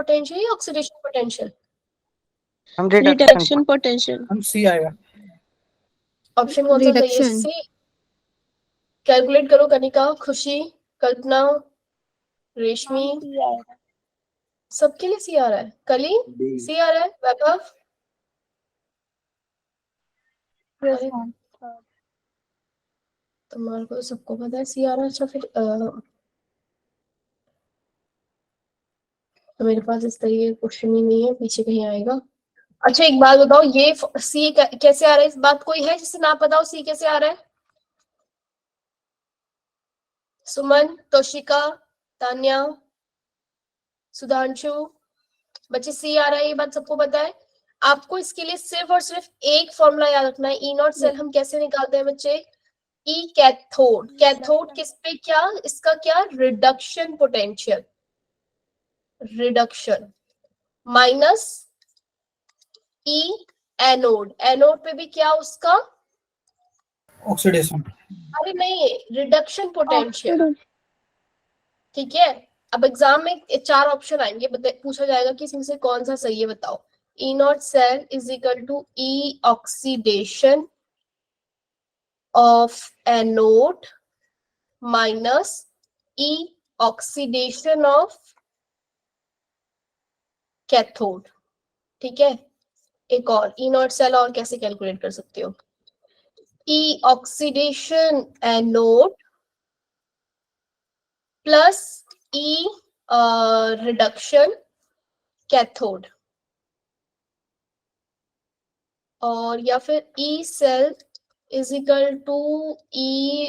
Potential या oxidation potential? हम reduction potential. हम सी आएगा। ऑप्शन कौन सा सही है? सी। कैलकुलेट करो कनिका, खुशी, कल्पना, रेशमी, सबके लिए सी आ रहा है। कली सी आ रहा है। वैभव तुम्हारे को सबको पता है सी आ रहा है। अच्छा फिर तो मेरे पास इस तरीके का क्वेश्चन ही नहीं है, पीछे कहीं आएगा। अच्छा एक बात बताओ, ये सी कैसे आ रहा है? इस बात कोई है जिसे ना पता हो सी कैसे आ रहा है? सुमन, तोशिका, तान्या, सुधांशु, बच्चे सी आ रहा है, ये बात सबको पता है। आपको इसके लिए सिर्फ और सिर्फ एक फॉर्मूला याद रखना है। ई नॉट सेल हम कैसे निकालते हैं बच्चे? ई कैथोड। कैथोड किस पे? क्या इसका क्या? Reduction potential, reduction, minus E anode. Anode पे भी क्या उसका? ऑक्सीडेशन। अरे नहीं, रिडक्शन पोटेंशियल। ठीक है। अब एग्जाम में 4 ऑप्शन आएंगे, पूछा जाएगा कि इसमें से कौन सा सही है बताओ। E nought cell is equal to E oxidation of anode minus E oxidation of cathode. ठीक है। एक और ई नॉट सेल और कैसे कैलकुलेट कर सकते हो? E oxidation anode plus E reduction cathode, और या फिर E cell is equal to E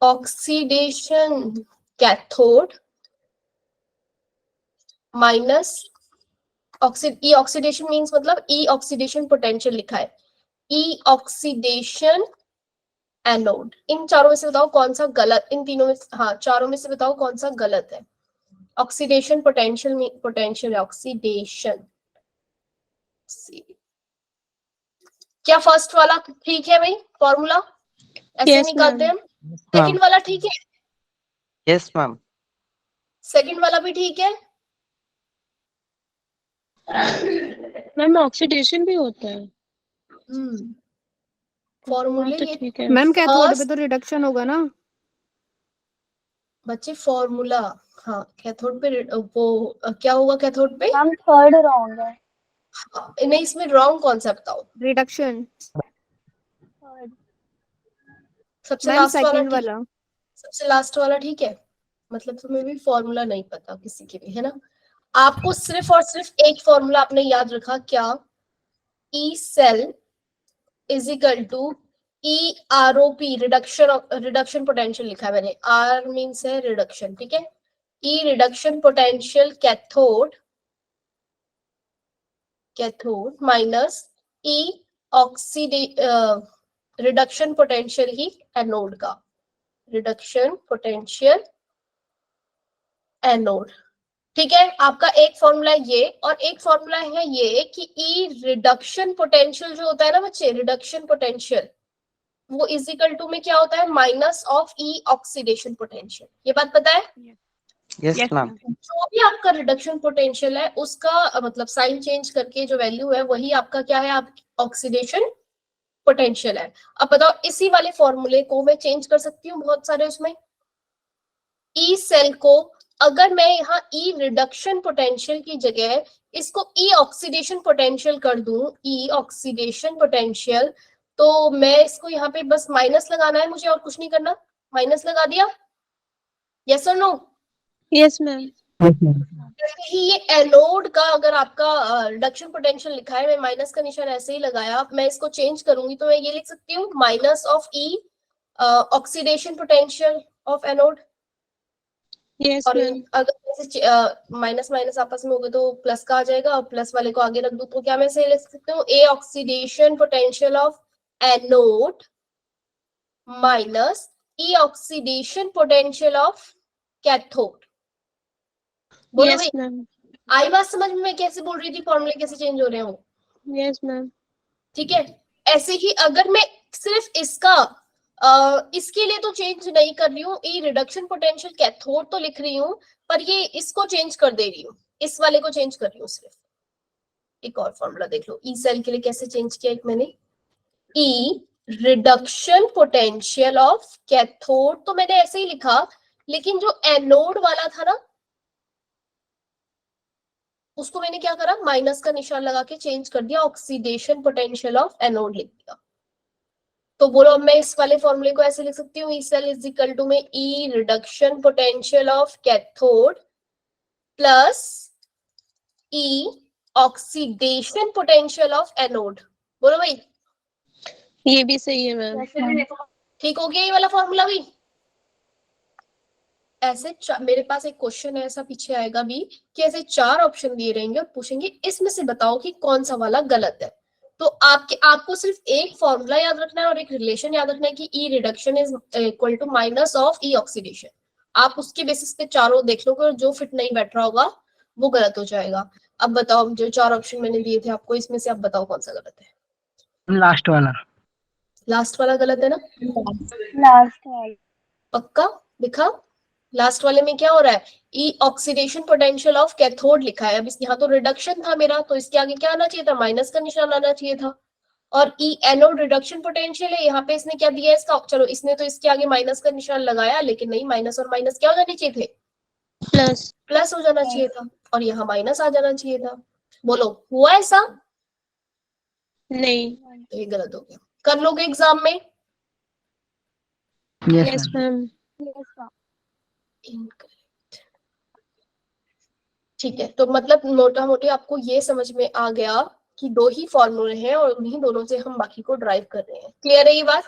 oxidation cathode minus E oxidation means मतलब ई ऑक्सीडेशन पोटेंशियल लिखा है, ई ऑक्सीडेशन एनोड। इन चारों में से बताओ कौन सा गलत? इन तीनों में, हाँ चारों में से बताओ कौन सा गलत है? Oxidation potential, potential oxidation. क्या फर्स्ट वाला ठीक है भाई फॉर्मूला? ऐसे निकालते हैं हम। सेकंड वाला ठीक है? Yes ma'am. सेकंड वाला भी ठीक है? मैम ऑक्सीडेशन भी होता है। फॉर्मूले तो ये ठीक है मैम कैथोड पे तो रिडक्शन होगा ना बच्चे? फॉर्मूला, हाँ कैथोड पे वो क्या होगा? कैथोड पे मैम थर्ड रॉन्ग है। नहीं, इसमें रॉन्ग कौन सा बताओ? रिडक्शन। सबसे मैम लास्ट वाला सेकंड ठीक? वाला। सबसे लास्ट वाला ठीक है। मतलब तुम्हें भी फॉर्मूला नहीं पता किसी के भी, है ना? आपको सिर्फ और सिर्फ एक फॉर्मूला आपने याद रखा, क्या? E cell is equal to E R O P, reduction, reduction potential लिखा है मैंने। आर मीन्स है रिडक्शन, ठीक है। E reduction potential cathode, cathode minus E oxide reduction potential ही एनोड का, रिडक्शन पोटेंशियल एनोड। ठीक है। आपका एक फॉर्मूला ये, और एक फॉर्मूला है ये कि ई रिडक्शन पोटेंशियल जो होता है ना बच्चे, रिडक्शन पोटेंशियल वो इज इक्वल टू में क्या होता है? Minus of E oxidation potential. ये बात पता है? Yes ma'am. जो भी आपका रिडक्शन पोटेंशियल है उसका मतलब साइन चेंज करके जो वैल्यू है वही आपका क्या है? आप ऑक्सीडेशन पोटेंशियल है। अब बताओ, इसी वाले फॉर्मूले को मैं चेंज कर सकती हूँ बहुत सारे उसमें। ई सेल को अगर मैं यहाँ ई रिडक्शन पोटेंशियल की जगह इसको ई ऑक्सीडेशन पोटेंशियल कर दूं, ई ऑक्सीडेशन पोटेंशियल, तो मैं इसको यहाँ पे बस माइनस लगाना है मुझे, और कुछ नहीं करना। माइनस लगा दिया, यस और नो? Yes ma'am. जैसे ही ये एनोड का अगर आपका रिडक्शन पोटेंशियल लिखा है, मैं माइनस का निशान ऐसे ही लगाया, मैं इसको चेंज करूंगी तो मैं ये लिख सकती हूँ minus of E oxidation potential of anode. Yes और मैम। अगर माइनस माइनस आपस में हो गए तो प्लस का आ जाएगा, और प्लस वाले को आगे रख दूं तो क्या मैं इसे लिख सकती हूँ? E oxidation potential of anode minus E oxidation potential of cathode. बोलो यस भाई, मैम। आई बात समझ में? मैं कैसे बोल रही थी, फॉर्मूले कैसे चेंज हो रहे हो? Yes ma'am. ठीक है। ऐसे ही अगर मैं सिर्फ इसका इसके लिए तो चेंज नहीं कर रही हूँ, ई रिडक्शन पोटेंशियल कैथोड तो लिख रही हूँ, पर ये इसको चेंज कर दे रही हूँ, इस वाले को चेंज कर रही हूँ सिर्फ। एक और फॉर्मूला देख लो, ई सेल के लिए कैसे चेंज किया एक मैंने, ई रिडक्शन पोटेंशियल ऑफ कैथोड तो मैंने ऐसे ही लिखा, लेकिन जो एनोड वाला था ना उसको मैंने क्या करा, माइनस का निशान लगा के चेंज कर दिया, ऑक्सीडेशन पोटेंशियल ऑफ एनोड लिख दिया। तो बोलो अब मैं इस वाले फॉर्मूले को ऐसे लिख सकती हूँ, E cell is equal to में E reduction potential of cathode plus E oxidation potential of anode. बोलो भाई, ये भी सही है मैम। ठीक हो गया ये वाला फॉर्मूला भी। ऐसे मेरे पास एक क्वेश्चन है ऐसा पीछे आएगा भी कि ऐसे 4 ऑप्शन दिए रहेंगे और पूछेंगे इसमें से बताओ कि कौन सा वाला गलत है। तो आपको सिर्फ एक फॉर्मूला याद रखना है और एक रिलेशन याद रखना है कि E reduction is equal to minus of E oxidation. आप उसके बेसिस पे चारों देख लोगे और जो फिट नहीं बैठ रहा होगा वो गलत हो जाएगा। अब बताओ, जो 4 ऑप्शन मैंने दिए थे आपको, इसमें से आप बताओ कौन सा गलत है। लास्ट वाला। लास्ट वाला गलत है ना? लास्ट वाला पक्का दिखा? लास्ट वाले में क्या हो रहा है, ई ऑक्सीडेशन पोटेंशियल ऑफ कैथोड लिखा है। अब इस यहाँ तो रिडक्शन था मेरा, तो इसके आगे क्या आना चाहिए था, माइनस का निशान आना चाहिए था। और ई एनोड रिडक्शन पोटेंशियल है, यहाँ पे इसने क्या दिया है इसका, चलो इसने तो इसके आगे माइनस का निशान लगाया, लेकिन नहीं, माइनस और माइनस क्या हो जाने चाहिए थे, प्लस। प्लस हो जाना चाहिए था, और यहाँ माइनस आ जाना चाहिए था। बोलो हुआ ऐसा? नहीं। तो ये गलत हो गया। कर लोगे एग्जाम में? Yes ma'am. इनकरेक्ट। ठीक है, तो मतलब मोटा मोटी आपको ये समझ में आ गया कि 2 ही फॉर्मूले हैं और उन्हीं दोनों से हम बाकी को ड्राइव कर रहे हैं। क्लियर है ये बात?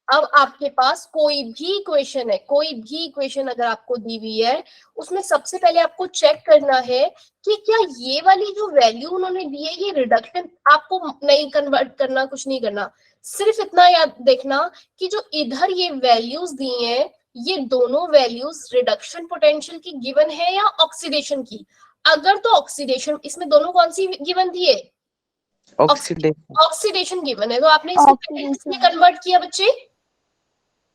अब आपके पास कोई भी इक्वेशन है, कोई भी इक्वेशन अगर आपको दी हुई है, उसमें सबसे पहले आपको चेक करना है कि क्या ये वाली जो वैल्यू उन्होंने दी है ये रिडक्शन, आपको नहीं कन्वर्ट करना, कुछ नहीं करना, सिर्फ इतना याद देखना कि जो इधर ये वैल्यूज दी हैं ये दोनों वैल्यूज रिडक्शन पोटेंशियल की गिवन है या ऑक्सीडेशन की। अगर तो ऑक्सीडेशन, इसमें दोनों कौन सी गिवन थी है? ऑक्सीडेशन गिवन है, तो आपने इसको किसमें कन्वर्ट किया बच्चे?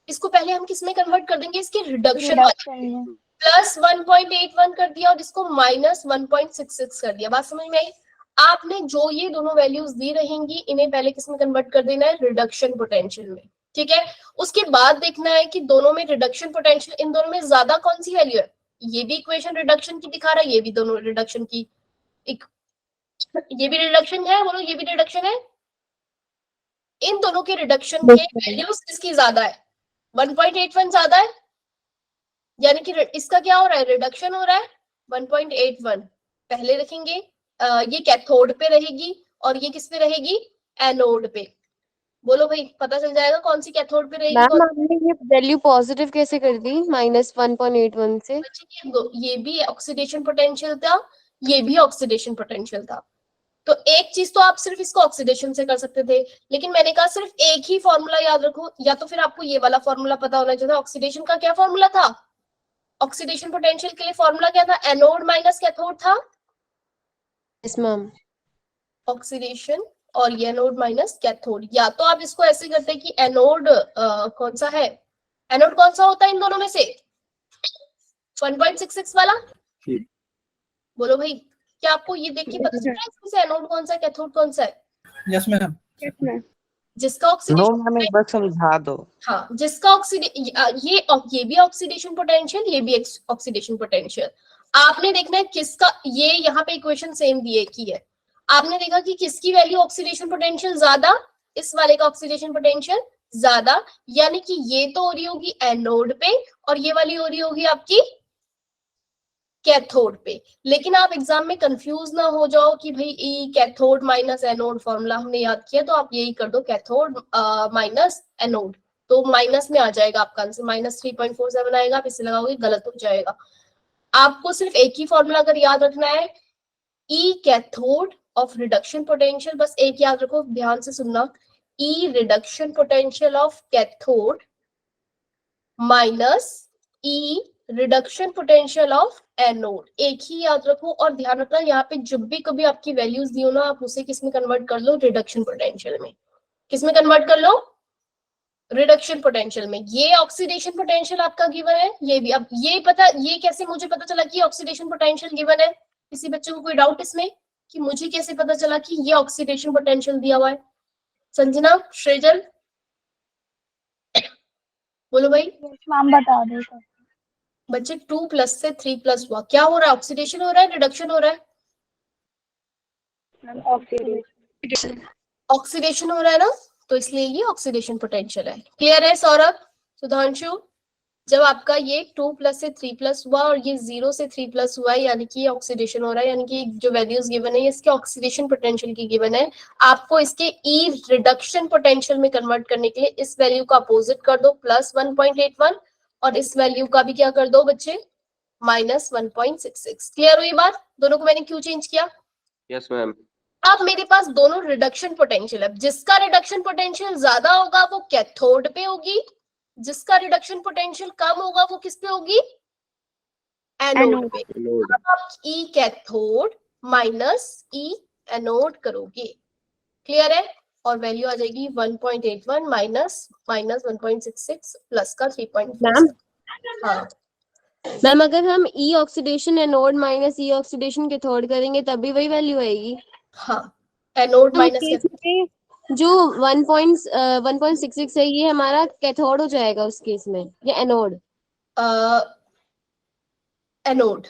इसको पहले हम किसमें कन्वर्ट कर देंगे, इसके रिडक्शन में, प्लस 1.81 कर दिया और इसको माइनस 1.66 कर दिया। बात समझ में आई? आपने जो ये दोनों वैल्यूज दी रहेंगी इन्हें पहले किसमें कन्वर्ट कर देना है, रिडक्शन पोटेंशियल में। ठीक है, उसके बाद देखना है कि दोनों में रिडक्शन पोटेंशियल, इन दोनों में ज्यादा कौन सी वैल्यू है। ये भी इक्वेशन रिडक्शन की दिखा रहा है, ये भी दोनों रिडक्शन की, ये भी रिडक्शन है, बोलो ये भी रिडक्शन है। इन दोनों के रिडक्शन के वैल्यूज किसकी ज्यादा है, 1.81 ज्यादा है, यानी कि इसका क्या हो रहा है, रिडक्शन हो रहा है 1.81 पहले रखेंगे। ये कैथोड पे रहेगी और ये किस पे रहेगी, एनोड पे। बोलो भाई, पता चल जाएगा कौन सी कैथोड पे रहेगी। मैम आपने ये वैल्यू पॉजिटिव कैसे कर दी -1.81 से? ये भी ऑक्सीडेशन पोटेंशियल था, ये भी ऑक्सीडेशन पोटेंशियल था। तो एक चीज तो आप सिर्फ इसको ऑक्सीडेशन से कर सकते थे, लेकिन मैंने कहा सिर्फ एक ही फॉर्मूला याद रखो, या तो फिर आपको ये वाला फॉर्मूला पता होना चाहिए। ऑक्सीडेशन का क्या फॉर्मूला था, ऑक्सीडेशन पोटेंशियल के लिए फॉर्मूला क्या था, एनोड माइनस कैथोड था। Yes ma'am. ऑक्सीडेशन और ये एनोड माइनस कैथोड, या तो आप इसको ऐसे करते कि एनोड कौन सा है, एनोड कौन सा होता है इन दोनों में से, 1.66 वाला। बोलो भाई, क्या आपको ये देख के पता चल रहा है इसमें से एनोड कौन सा है, कैथोड कौन सा है? Yes ma'am. जिसका ऑक्सीडेशन, नो मैम एक बार समझा दो। हाँ, जिसका ये भी ऑक्सीडेशन पोटेंशियल, ये भी ऑक्सीडेशन पोटेंशियल। आपने देखना है किसका, ये यहाँ पे इक्वेशन सेम दिए की है, आपने देखा कि किसकी वैल्यू ऑक्सीडेशन पोटेंशियल ज्यादा, इस वाले का ऑक्सीडेशन पोटेंशियल ज्यादा, यानी कि ये तो हो रही होगी एनोड पे और ये वाली हो रही होगी आपकी कैथोड पे। लेकिन आप एग्जाम में कंफ्यूज ना हो जाओ कि भाई ई कैथोड माइनस एनोड फॉर्मूला हमने याद किया, तो आप यही कर दो कैथोड माइनस एनोड, तो माइनस में आ जाएगा आपका आंसर, -3.47 आएगा। आप इसे लगाओगे गलत हो जाएगा। आपको सिर्फ एक ही फॉर्मूला अगर याद रखना है, E cathode of reduction potential, बस एक याद रखो, ध्यान से सुनना, E reduction potential of cathode minus E reduction potential of anode, एक ही याद रखो। और ध्यान रखना यहाँ पे जब भी कभी आपकी वैल्यूज दी हो ना, आप उसे किसमें कन्वर्ट कर लो, रिडक्शन पोटेंशियल में। किसमें कन्वर्ट कर लो, रिडक्शन पोटेंशियल में ये ऑक्सीडेशन पोटेंशियल आपका गिवन है, ये भी। अब ये कैसे मुझे पता चला कि ऑक्सीडेशन पोटेंशियल गिवन है? किसी बच्चे को कोई डाउट इसमें कि मुझे कैसे पता चला कि ये ऑक्सीडेशन पोटेंशियल दिया हुआ है? संजना, श्रेजल, बोलो भाई। मैम बता दो सर। बच्चे 2 से 3 हुआ, क्या हो रहा है? ऑक्सीडेशन हो रहा है, रिडक्शन हो रहा है? Ma'am oxidation. ऑक्सीडेशन हो रहा है ना, तो इसलिए ये ऑक्सीडेशन पोटेंशियल है। क्लियर है सौरभ, सुधांशु? जब आपका ये 2 से 3 हुआ और ये 0 से 3 हुआ है, यानी कि ऑक्सीडेशन हो रहा है, यानी कि जो वैल्यूज गिवन है इसके ऑक्सीडेशन पोटेंशियल की गिवन है। आपको इसके ई रिडक्शन पोटेंशियल में कन्वर्ट करने के लिए इस वैल्यू का अपोजिट कर दो +1.81 और इस वैल्यू का भी क्या कर दो बच्चे, -1.66। क्लियर हुई बात? दोनों को मैंने क्यों चेंज किया? Yes ma'am. अब मेरे पास दोनों रिडक्शन पोटेंशियल है, जिसका रिडक्शन पोटेंशियल ज्यादा होगा वो कैथोड पे होगी, जिसका रिडक्शन पोटेंशियल कम होगा वो किस पे होगी, एनोड पे। अब आप ई कैथोड माइनस ई एनोड करोगे, क्लियर है? और वैल्यू आ जाएगी 1.81 माइनस 1.66 प्लस का 3.4। मैम हाँ मैम अगर हम ई oxidation anode minus E oxidation cathode करेंगे तब भी वही वैल्यू आएगी? हाँ, एनोड तो माइनस केस में जो 1.66 है ये हमारा कैथोड हो जाएगा उस केस में, या एनोड? एनोड,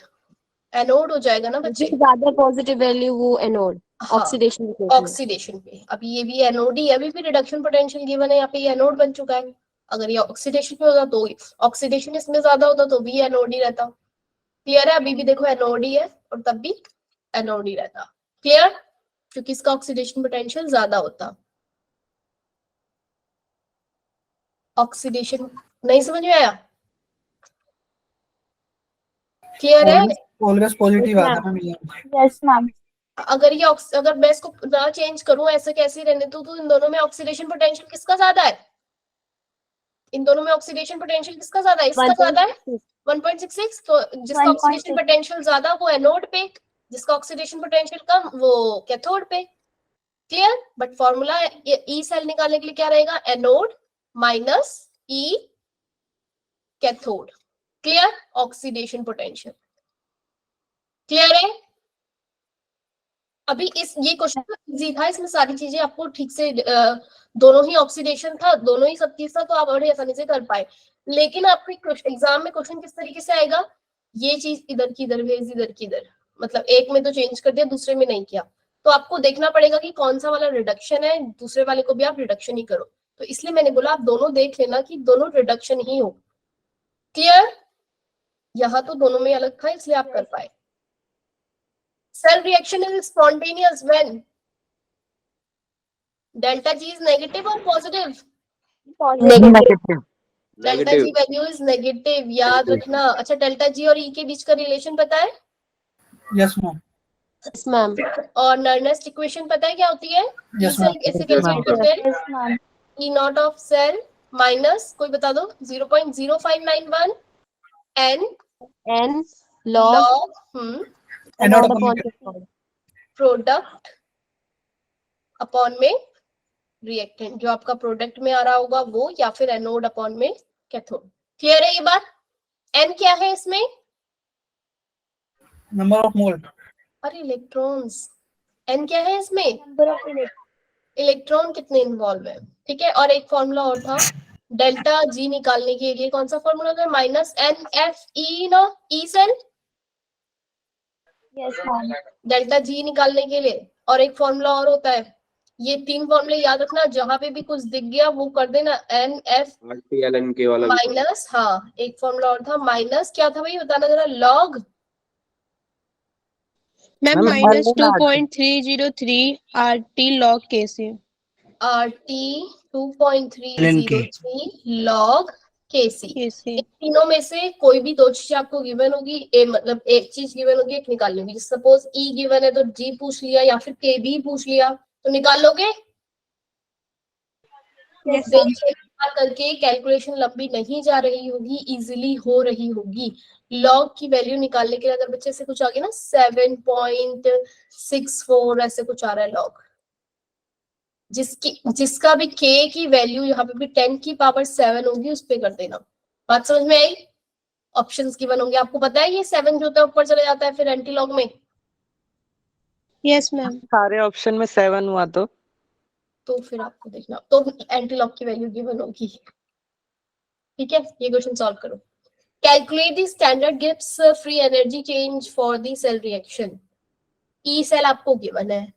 एनोड हो जाएगा ना बच्चे। जो ज्यादा पॉजिटिव वैल्यू वो एनोड हाँ, ऑक्सीडेशन केस में। ऑक्सीडेशन पे। अभी ये भी एनोड ही है, अभी भी रिडक्शन पोटेंशियल गिवन है, यहाँ पे ये एनोड बन चुका है। अगर ये ऑक्सीडेशन पे होता तो ऑक्सीडेशन इसमें ज्यादा होता तो भी एनोड ही रहता। क्लियर है? अभी भी देखो एनोड ही है और तब भी एनोड ही रहता। क्लियर? क्योंकि इसका ऑक्सीडेशन पोटेंशियल ज्यादा होता। ऑक्सीडेशन नहीं समझ में आया? क्लियर है? ऑलवेज पॉजिटिव आता है मैम ये। Yes ma'am. अगर ये अगर मैं इसको ना चेंज करूं, ऐसे कैसे रहने दूं, तो इन दोनों में ऑक्सीडेशन पोटेंशियल किसका ज्यादा है? इन दोनों में ऑक्सीडेशन पोटेंशियल किसका ज्यादा है? इसका ज्यादा है 1.66। तो जिसका ऑक्सीडेशन पोटेंशियल ज्यादा वो एनोड पे, जिसका ऑक्सीडेशन पोटेंशियल कम वो कैथोड पे। Clear? But formula E cell निकालने के लिए क्या रहेगा, anode minus E cathode. Clear? Oxidation potential. Clear है? अभी इस ये क्वेश्चन इजी था, इसमें सारी चीजें आपको ठीक से दोनों ही ऑक्सीडेशन था, दोनों ही सब चीज था, तो आप बड़े आसानी से कर पाए। लेकिन आपके एग्जाम में क्वेश्चन किस तरीके से आएगा, ये चीज इधर की इधर भेज, इधर की इधर, मतलब एक में तो चेंज कर दिया दूसरे में नहीं किया। तो आपको देखना पड़ेगा कि कौन सा वाला रिडक्शन है, दूसरे वाले को भी आप रिडक्शन ही करो। तो इसलिए मैंने बोला आप दोनों देख लेना कि दोनों रिडक्शन ही हो। क्लियर? यहाँ तो दोनों में अलग था इसलिए आप कर पाए। Cell reaction is spontaneous when delta G is negative or positive? Negative. Delta G value is negative, याद रखना। अच्छा, डेल्टा जी और ई के बीच का रिलेशन पता है? Yes ma'am. Yes ma'am. और नर्नेस्ट इक्वेशन पता है क्या होती है? Yes, cell ma'am. कैसे कैलकुलेट करते हैं? Yes ma'am. E naught of cell minus कोई बता दो 0.0591 n n log anode upon product upon में रिएक्टेंट, जो आपका प्रोडक्ट में आ रहा होगा वो, या फिर एनोड अपॉन में कैथोड। क्लियर है ये बात? एन क्या है इसमें? Number of mole. अरे इलेक्ट्रॉन्स। एन क्या है इसमें? नंबर ऑफ इलेक्ट्रॉन कितने इन्वॉल्व है। ठीक है, और एक फॉर्मूला और था डेल्टा जी निकालने के लिए, कौन सा फॉर्मूला था? -NFE ना, E cell. Yes ma'am. Delta G निकालने के लिए और एक फॉर्मूला और होता है। ये 3 फॉर्मूले याद रखना, जहां पे भी कुछ दिख गया वो कर देना NF RTLNK वाला माइनस, हाँ एक फॉर्मूला और था माइनस, क्या था भाई बताना जरा, log ma'am ma'am, minus R1 2.303 RT log KC। RT 2.303 log KC। KC। इन तीनों में से कोई भी दो चीज आपको गिवन होगी, मतलब एक चीज गिवन होगी, एक निकालनी होगी। सपोज ई गिवन है तो जी पूछ लिया या फिर के भी पूछ लिया, तो निकाल लोगे? Yes, देख एक बार करके कैलकुलेशन लंबी नहीं जा रही होगी, इजीली हो रही होगी। लॉग की वैल्यू निकालने के लिए अगर बच्चे से कुछ आ गया ना 7.64 ऐसे कुछ आ रहा है लॉग, जिसका भी k की वैल्यू यहाँ पे भी 10 की पावर 7 होगी उस पे कर देना। बात समझ में आई? ऑप्शंस गिवन होंगे, आपको पता है ये 7 जो होता है ऊपर चला जाता है फिर एंटीलॉग में। Yes ma'am. सारे ऑप्शन में 7 हुआ तो फिर आपको देखना तो एंटीलॉग की वैल्यू गिवन होगी। ठीक है, ये क्वेश्चन सॉल्व करो। Calculate the standard Gibbs free energy change for the cell reaction. E cell आपको गिवन है,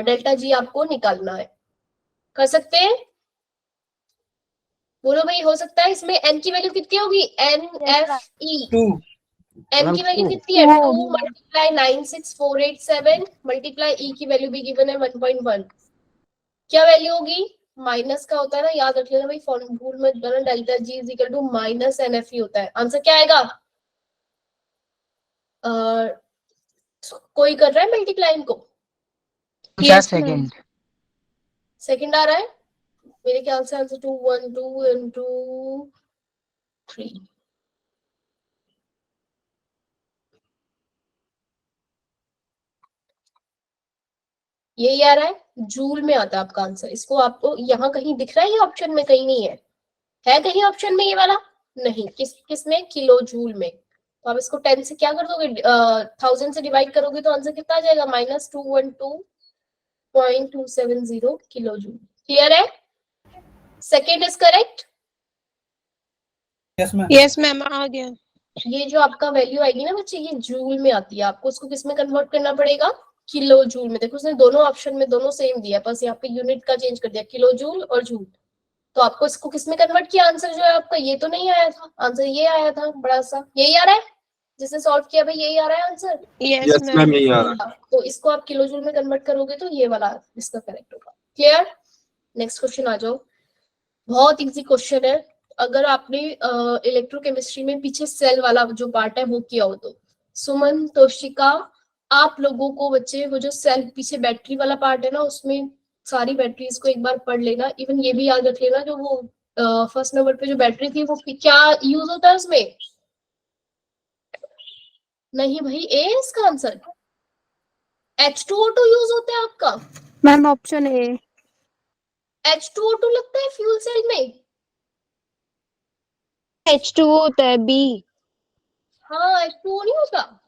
डेल्टा जी आपको निकालना है। कर सकते हैं? बोलो भाई, हो सकता है इसमें एन की वैल्यू कितनी होगी? एन एफ ई 2 एन की वैल्यू कितनी है? 2 मल्टीप्लाई 96487 मल्टीप्लाई ई की वैल्यू भी गिवन है 1.1। क्या वैल्यू होगी? माइनस का होता है ना, याद रख लेना भाई, फॉर्मूल में delta G is equal to minus n F E होता है। आंसर क्या आएगा? कोई कर रहा है मल्टीप्लाई इनको? Yes ma'am. सेकंड आ रहा है मेरे ख्याल से। Answer 2 1 2 and 2 3। यही आ रहा है, जूल में आता है आपका आंसर। इसको आपको यहाँ कहीं दिख रहा है? ये ऑप्शन में कहीं नहीं है कहीं ऑप्शन में ये वाला? नहीं। किस में? किलो जूल में। तो आप इसको 10 से क्या कर दोगे? 1000 से डिवाइड करोगे तो आंसर कितना आ जाएगा? -212.270 किलो जूल। क्लियर है? Second is correct. Yes ma'am. Yes ma'am, आ गया। ये जो आपका वैल्यू आएगी ना बच्चे, ये जूल में आती है। आपको इसको किस में कन्वर्ट करना पड़ेगा? किलो जूल में। देखो उसने दोनों ऑप्शन में दोनों सेम दिया, बस यहाँ पे यूनिट का चेंज कर दिया, किलो जूल और जूल। तो आपको इसको किस में कन्वर्ट किया? आंसर जो है आपका ये तो नहीं आया था, आंसर ये आया था बड़ा सा। यही आ रहा है जिसने सॉल्व किया भाई, यही आ रहा है आंसर। Yes ma'am ma'am. यही आ रहा है। तो इसको आप किलो जूल में कन्वर्ट करोगे तो ये वाला इसका करेक्ट होगा। क्लियर? नेक्स्ट क्वेश्चन आ जाओ। बहुत इजी क्वेश्चन है। अगर आपने इलेक्ट्रोकेमिस्ट्री में पीछे सेल वाला जो पार्ट है वो किया हो तो सुमन, तोशिका, आप लोगों को बच्चे वो जो सेल पीछे बैटरी वाला पार्ट है ना, उसमें सारी बैटरीज को एक बार पढ़ लेना। इवन ये भी याद रख लेना, जो वो फर्स्ट नंबर पे जो बैटरी थी वो क्या यूज होता है उसमें? नहीं भाई, ए इसका आंसर। H2O2 यूज होता है आपका। Ma'am option A. H2O2 लगता है फ्यूल सेल में। H2O होता है, बी। हाँ, H2O नहीं होता।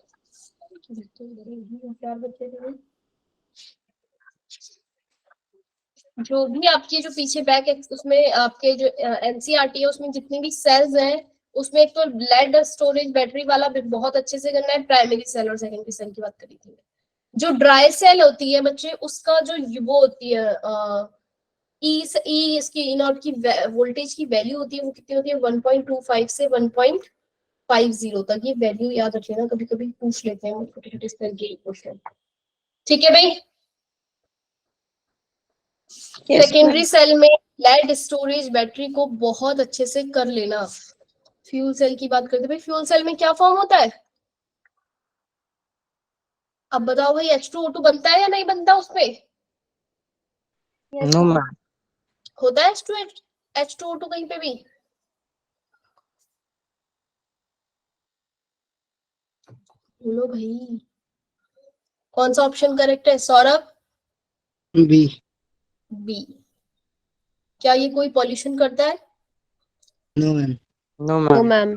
जो भी आपकी जो पीछे बैक उसमें आपके जो एनसीईआरटी है उसमें जितनी भी सेल्स हैं उसमें एक तो लेड स्टोरेज बैटरी वाला भी बहुत अच्छे से करना है। प्राइमरी सेल और सेकेंडरी सेल की बात करी थी। जो ड्राई सेल होती है बच्चे, उसका जो वो होती है इसकी इनॉट की वोल्टेज की वैल्यू होती है वो कितनी होती है? 1.25 से 1.50 तक। ये वैल्यू याद रख लेना, कभी कभी पूछ लेते हैं छोटे छोटे स्तर के क्वेश्चन। ठीक है भाई। सेकेंडरी सेल में लेड स्टोरेज बैटरी को बहुत अच्छे से कर लेना। फ्यूल सेल की बात करते भाई, फ्यूल सेल में क्या फॉर्म होता है? अब बताओ भाई, H2O2 बनता है या नहीं बनता उसपे? No ma'am. होता है H2O2 कहीं पे भी? बोलो भाई, कौन सा ऑप्शन करेक्ट है? सौरभ? बी। बी। क्या ये कोई पॉल्यूशन करता है? No ma'am. No oh ma'am. Ma'am.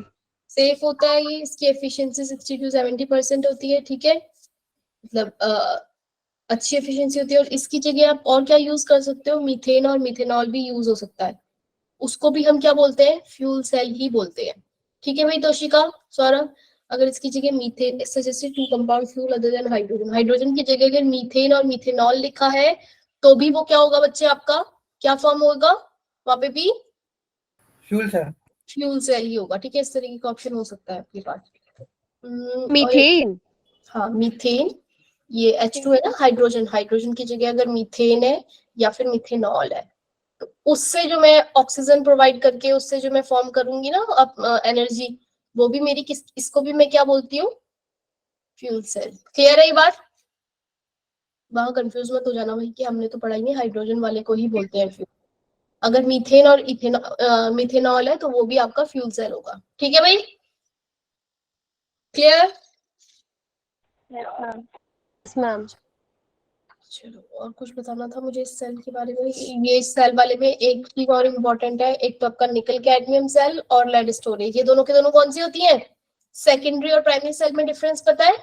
Safe होता है ये, इसकी एफिशिएंसी 60 to 70% होती है। ठीक है, मतलब अच्छी एफिशिएंसी होती है। और इसकी जगह आप और क्या यूज कर सकते हो? मीथेन और मिथेनॉल भी यूज हो सकता है। उसको भी हम क्या बोलते हैं? फ्यूल सेल ही बोलते हैं। ठीक है भाई तोशिका, सौरभ, अगर इसकी जगह methane suggested to compound fuel other than hydrogen, hydrogen की जगह अगर मीथेन और मिथेनॉल लिखा है तो भी वो क्या होगा बच्चे? आपका क्या फॉर्म होगा वहां पे भी? Fuel cell. फ्यूल सेल ही होगा। ठीक है, इस तरीके का ऑप्शन हो सकता है आपके पास। मीथेन। हाँ, मीथेन। ये H2 है ना, हाइड्रोजन, हाइड्रोजन की जगह अगर मीथेन है या फिर मिथेनॉल है तो उससे जो मैं ऑक्सीजन प्रोवाइड करके उससे जो मैं फॉर्म करूंगी ना एनर्जी, वो भी मेरी इसको भी मैं क्या बोलती हूँ? Fuel cell. क्लियर है ये बात? वहां कंफ्यूज मत हो जाना भाई कि हमने तो पढ़ा ही नहीं, हाइड्रोजन वाले को ही बोलते हैं फ्यूल। अगर मीथेन और मिथेनॉल है तो वो भी आपका फ्यूल सेल होगा। ठीक है भाई? क्लियर? Yes, ma'am. मैम। चलो, और कुछ बताना था मुझे इस सेल के बारे में। ये इस सेल वाले में एक चीज और इम्पोर्टेंट है, एक तो आपका निकल कैडमियम सेल और लेड स्टोरेज, ये दोनों के दोनों कौन सी होती हैं? सेकेंडरी और प्राइमरी सेल में डिफरेंस पता है?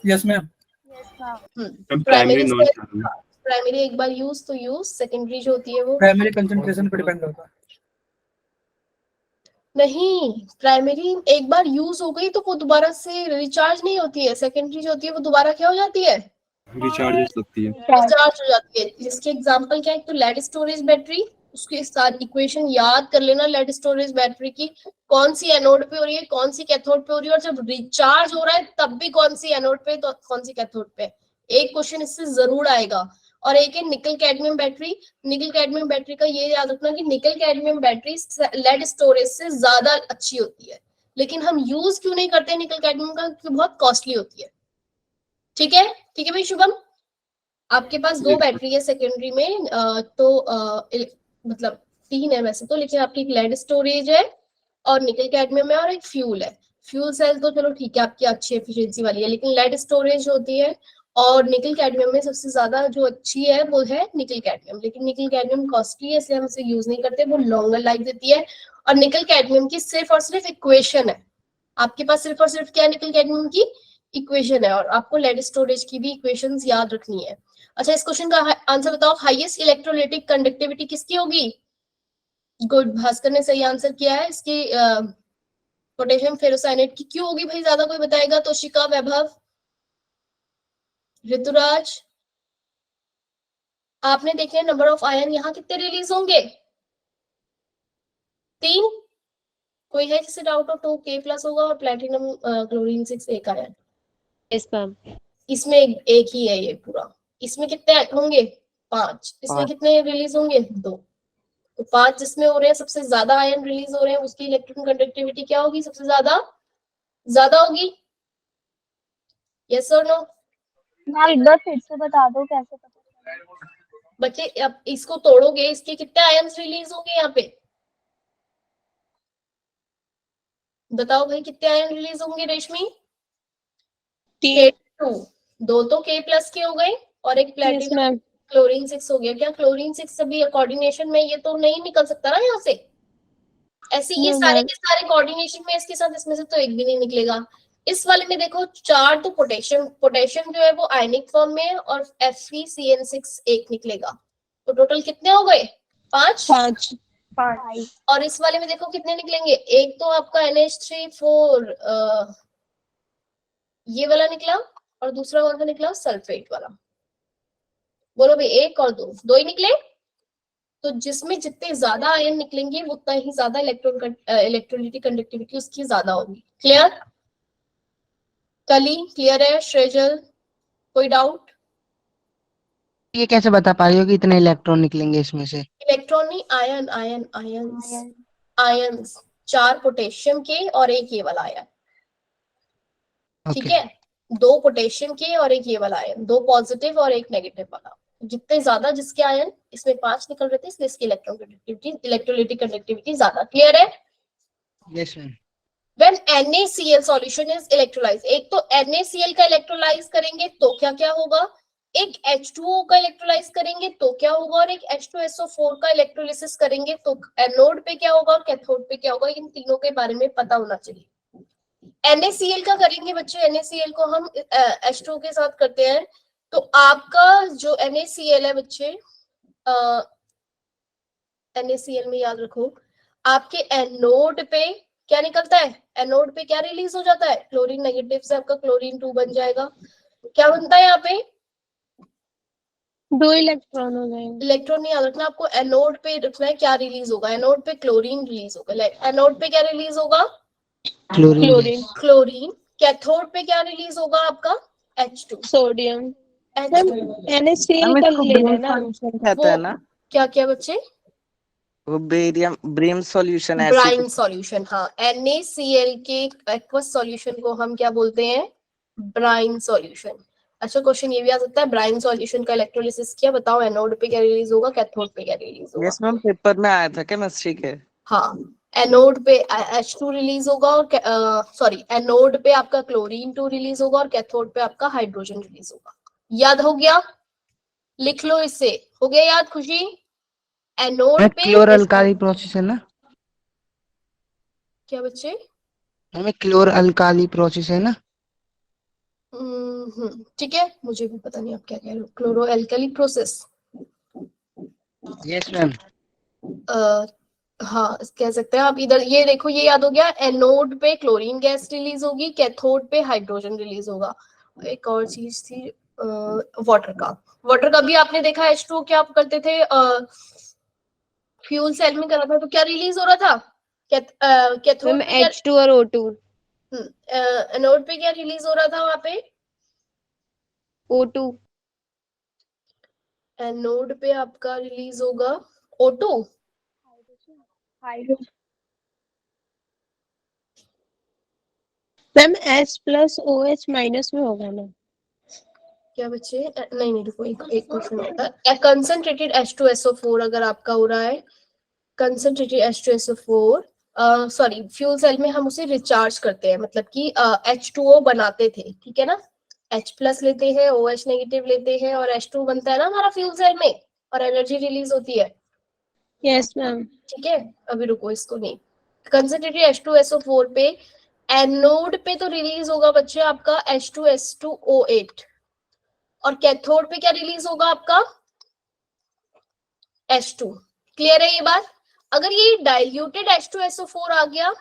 Yes ma'am. Yes ma'am. Primary primary cell, primary एक बार यूज तो यूज, सेकेंडरी जो होती है वो प्राइमरी कंसंट्रेशन पर डिपेंड होता है। नहीं, प्राइमरी एक बार यूज हो गई तो वो दोबारा से रिचार्ज नहीं होती है, सेकेंडरी जो होती है वो दोबारा क्या हो जाती है? रिचार्ज हो सकती है। रिचार्ज हो जाती है। जिसके एग्जांपल क्या है? तो लेड स्टोरेज बैटरी, उसके साथ इक्वेशन याद कर लेना लेड स्टोरेज बैटरी की, कौन सी एनोड पे हो रही है, कौन सी कैथोड पे हो रही है, और जब रिचार्ज हो रहा है तब भी कौन सी एनोड पे तो कौन सी कैथोड पे। एक क्वेश्चन इससे जरूर आएगा। और एक है निकल कैडमियम बैटरी। निकल कैडमियम बैटरी का ये याद रखना कि निकल कैडमियम बैटरी लेड स्टोरेज से ज्यादा अच्छी होती है, लेकिन हम यूज क्यों नहीं करते निकल कैडमियम का? क्योंकि बहुत कॉस्टली होती है। ठीक है, ठीक है भाई शुभम, आपके पास दो बैटरी है सेकेंडरी में, मतलब 3 है वैसे तो, लेकिन आपकी एक लेड स्टोरेज है और निकल कैडमियम है और एक फ्यूल है। फ्यूल सेल तो चलो ठीक है आपकी अच्छी एफिशिएंसी वाली है, लेकिन लेड स्टोरेज होती है और निकल कैडमियम में सबसे ज्यादा जो अच्छी है वो है निकल कैडमियम। लेकिन निकल कैडमियम कॉस्टली है इसलिए हम इसे यूज नहीं करते, वो लॉन्गर लाइफ देती है। और निकल कैडमियम की सिर्फ और सिर्फ इक्वेशन है आपके पास, सिर्फ और सिर्फ क्या है? निकल कैडमियम की इक्वेशन है, और आपको लेड स्टोरेज की भी इक्वेशंस याद रखनी है। अच्छा, इस क्वेश्चन का आंसर बताओ, हाईएस्ट इलेक्ट्रोलाइटिक कंडक्टिविटी किसकी होगी? गुड, भास्कर ने सही आंसर किया है। इसकी पोटेशियम फेरोसाइनेट की क्यों होगी भाई? ज्यादा कोई बताएगा? तोशिका, वैभव, ऋतुराज, आपने देखे नंबर ऑफ आयन यहाँ कितने रिलीज होंगे? 3। कोई है जिसे डाउट हो? 2K+ होगा और प्लैटिनम क्लोरीन 6 एक आयन। Yes ma'am. इसमें एक ही है ये पूरा। इसमें कितने होंगे? 5। इसमें कितने रिलीज होंगे? 2। तो 5 जिसमें हो रहे हैं, सबसे ज्यादा आयन रिलीज हो रहे हैं, उसकी इलेक्ट्रॉन कंडक्टिविटी क्या होगी? सबसे ज्यादा होगी। यस और नो? मैम एक बार फिर से बता दो कैसे पता चलेगा? बच्चे अब इसको तोड़ोगे, इसके कितने आयन रिलीज होंगे यहाँ पे? बताओ भाई, कितने आयन रिलीज होंगे रेशमी? 3। K2। 2 तो K+ के हो गए और एक यस प्लेटिनम मैम। क्लोरीन 6 हो गया। क्या क्लोरीन 6 अभी कोऑर्डिनेशन में ये तो नहीं निकल सकता ना यहाँ से? ऐसे ये No, सारे ma'am. के सारे कोऑर्डिनेशन में इसके साथ, इसमें से तो एक भी नहीं निकलेगा। इस वाले में देखो 4 तो पोटेशियम जो है वो आयनिक फॉर्म में है, और FeCN6 एक निकलेगा। तो टोटल कितने हो गए? 5। 5। 5। और इस वाले में देखो कितने निकलेंगे? एक तो आपका NH3 4 ये वाला निकला, और दूसरा कौन सा निकला? सल्फेट वाला। बोलो भाई, 1 और 2 ही निकले। तो जिसमें जितने ज्यादा आयन निकलेंगे उतना ही ज्यादा इलेक्ट्रोलाइटिक कंडक्टिविटी उसकी ज्यादा होगी। क्लियर? कली क्लियर है? श्रेजल कोई डाउट? ये कैसे बता पा रही हो कि इतने इलेक्ट्रॉन निकलेंगे इसमें से? इलेक्ट्रॉन नहीं, आयन्स 4 पोटेशियम के और एक ये वाला आयन। ठीक है, 2 पोटेशियम के और एक ये वाला आयन, 2 पॉजिटिव और एक नेगेटिव वाला। जितने ज्यादा जिसके आयन, इसमें 5 निकल रहे थे इसलिए इसकी इलेक्ट्रोलाइटिक कंडक्टिविटी ज्यादा। क्लियर है? Yes ma'am. When NaCl solution is electrolyzed, एक तो NaCl का इलेक्ट्रोलाइज करेंगे तो क्या क्या होगा? एक H2O का इलेक्ट्रोलाइज करेंगे तो क्या होगा? और एक H2SO4 का इलेक्ट्रोलिसिस करेंगे तो एनोड पे क्या होगा और कैथोड पे क्या होगा? इन तीनों के बारे में पता होना चाहिए। NaCl का करेंगे बच्चे, NaCl को हम H2O के साथ करते हैं, तो आपका जो NaCl है बच्चे, NaCl में याद रखो आपके एनोड पे क्या निकलता है? एनोड पे क्या रिलीज हो जाता है? क्लोरीन नेगेटिव से आपका क्लोरीन 2 बन जाएगा। क्या बनता है यहाँ पे? 2 इलेक्ट्रॉन हो जाएंगे। इलेक्ट्रॉन नहीं याद रखना आपको, एनोड पे रखना है क्या रिलीज होगा। एनोड पे क्लोरीन रिलीज होगा। एनोड पे क्या रिलीज होगा? क्लोरीन। क्लोरीन। कैथोड पे क्या रिलीज होगा आपका? H2। सोडियम। H2 NaCl का ले लेना। कहते हैं ना क्या क्या बच्चे? वो ब्रीम सॉल्यूशन ब्राइन सॉल्यूशन। हाँ, NaCl के एक्वस सॉल्यूशन को हम क्या बोलते हैं? Brine solution. अच्छा, क्वेश्चन ये भी आ सकता है, ब्राइन सॉल्यूशन का इलेक्ट्रोलिसिस किया, बताओ एनोड पे क्या रिलीज होगा, कैथोड पे क्या रिलीज होगा? यस मैम, पेपर में आया था केमिस्ट्री के। हाँ, एनोड पे H2 रिलीज होगा और सॉरी एनोड पे आपका क्लोरीन 2 रिलीज होगा और कैथोड पे आपका हाइड्रोजन रिलीज होगा। याद हो गया? लिख लो इसे, हो गया याद खुशी? एनोड पे क्लोर अल्काली प्रोसेस है ना? क्या बच्चे? हमें क्लोर अल्काली प्रोसेस है ना? ठीक है, मुझे भी पता नहीं आप क्या कह रहे हो। Chloro alkali process, yes ma'am. हाँ कह सकते हैं आप। इधर ये देखो, ये याद हो गया, एनोड पे क्लोरीन गैस रिलीज होगी, कैथोड पे हाइड्रोजन रिलीज होगा। एक और चीज थी वाटर का। वाटर का भी आपने देखा, H2O क्या आप करते थे, फ्यूल सेल में करा था तो क्या रिलीज हो रहा था? कैथोड मैम पे क्या, H2 और O2। एनोड पे क्या रिलीज हो रहा था वहां पे? O2। एनोड पे आपका रिलीज होगा O2। Hydrogen. Ma'am H+OH minus में होगा ना? क्या बच्चे? नहीं नहीं रुको, एक क्वेश्चन। कंसंट्रेटेड H2SO4 अगर आपका हो रहा है, concentrated H2SO4, sorry, fuel cell में हम उसे रिचार्ज करते हैं, मतलब कि H2O बनाते थे, ठीक है ना? H+ लेते हैं, OH नेगेटिव लेते हैं और H2 बनता है ना हमारा फ्यूल सेल में, और एनर्जी रिलीज होती है, यस मैम। ठीक है? अभी रुको, इसको नहीं, कंसंट्रेटेड H2SO4 पे एनोड पे तो रिलीज होगा बच्चे आपका H2S2O8, और कैथोड पे क्या रिलीज होगा आपका? H2। क्लियर है ये बात? अगर ये डाइल्यूटेड H2SO4 आ गया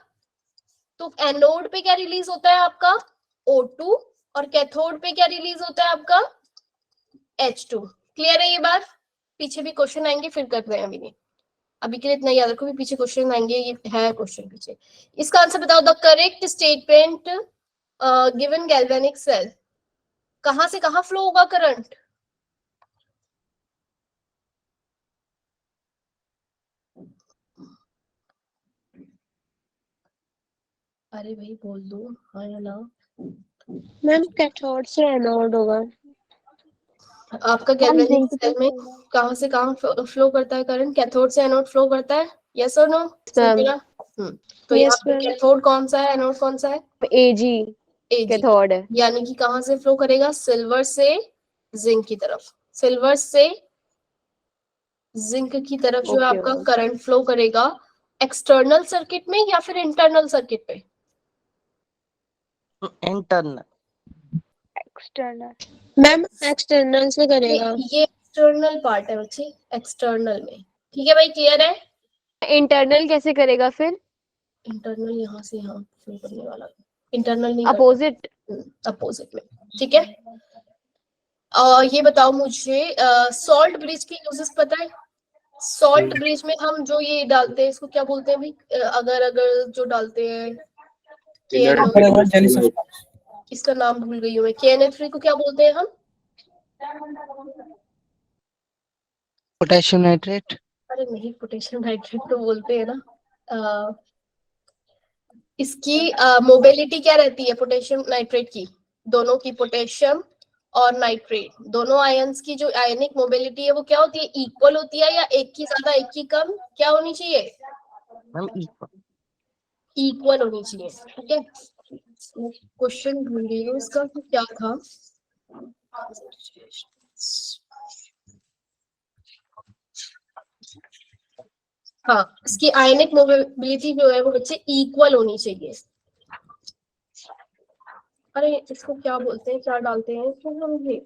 तो एनोड पे क्या रिलीज होता है आपका? O2, और कैथोड पे क्या रिलीज होता है आपका? H2। क्लियर है ये बात? पीछे भी क्वेश्चन आएंगे, फिर करते हैं, अभी नहीं, अभी के लिए इतना याद रखो, भी पीछे क्वेश्चन आएंगे, ये है क्वेश्चन पीछे। इसका आंसर बताओ। The correct statement given galvanic cell, कहां से कहां फ्लो होगा करंट? अरे भाई बोल दो हाँ या ना। मैम कैथोड से एनोड होगा। आपका हम गैल्वेनिक जिंक पे सेल में कहां से कहां फ्लो करता है करंट? कैथोड से एनोड फ्लो करता है, यस और नो? मैम तो यहाँ यस पे मैम। कैथोड कौन सा है, एनोड कौन सा है? Ag Ag। कैथोड है। यानी कि कहां से फ्लो करेगा? सिल्वर से जिंक की तरफ, सिल्वर से जिंक की तरफ जो है ओके आपका करंट फ्लो करेगा, एक्सटर्नल सर्किट में या फिर इंटरनल सर्किट पे? इंटरनल। एक्सटर्नल। मैम एक्सटर्नल से करेगा। ये एक्सटर्नल पार्ट है बच्चे, एक्सटर्नल में, ठीक है भाई? क्लियर है? इंटरनल कैसे करेगा फिर? इंटरनल यहाँ से यहाँ फ्लो करने वाला, इंटरनल नहीं अपोजिट। करता, अपोजिट में, ठीक है? और ये बताओ मुझे, सॉल्ट ब्रिज की यूजेस पता है? सॉल्ट ब्रिज में हम जो ये डालते हैं, इसको क्या बोलते हैं भाई? अगर अगर जो डालते हैं KNO, इसका नाम भूल गई हूँ मैं, KNO3 को क्या बोलते हैं हम? Potassium nitrate. अरे नहीं, पोटेशियम नाइट्रेट तो बोलते हैं ना। इसकी मोबिलिटी क्या रहती है पोटेशियम नाइट्रेट की? दोनों की, पोटेशियम और नाइट्रेट दोनों आयंस की जो आयनिक मोबिलिटी है वो क्या होती है? इक्वल होती है या एक की ज्यादा एक की कम? क्या होनी चाहिए? Ma'am equal. इक्वल होनी चाहिए, ठीक है? क्वेश्चन भूल गई हूँ इसका कि क्या था। हाँ, इसकी आयनिक मोबिलिटी जो है वो बच्चे इक्वल होनी चाहिए। अरे इसको क्या बोलते हैं, क्या डालते हैं इसमें हम? ये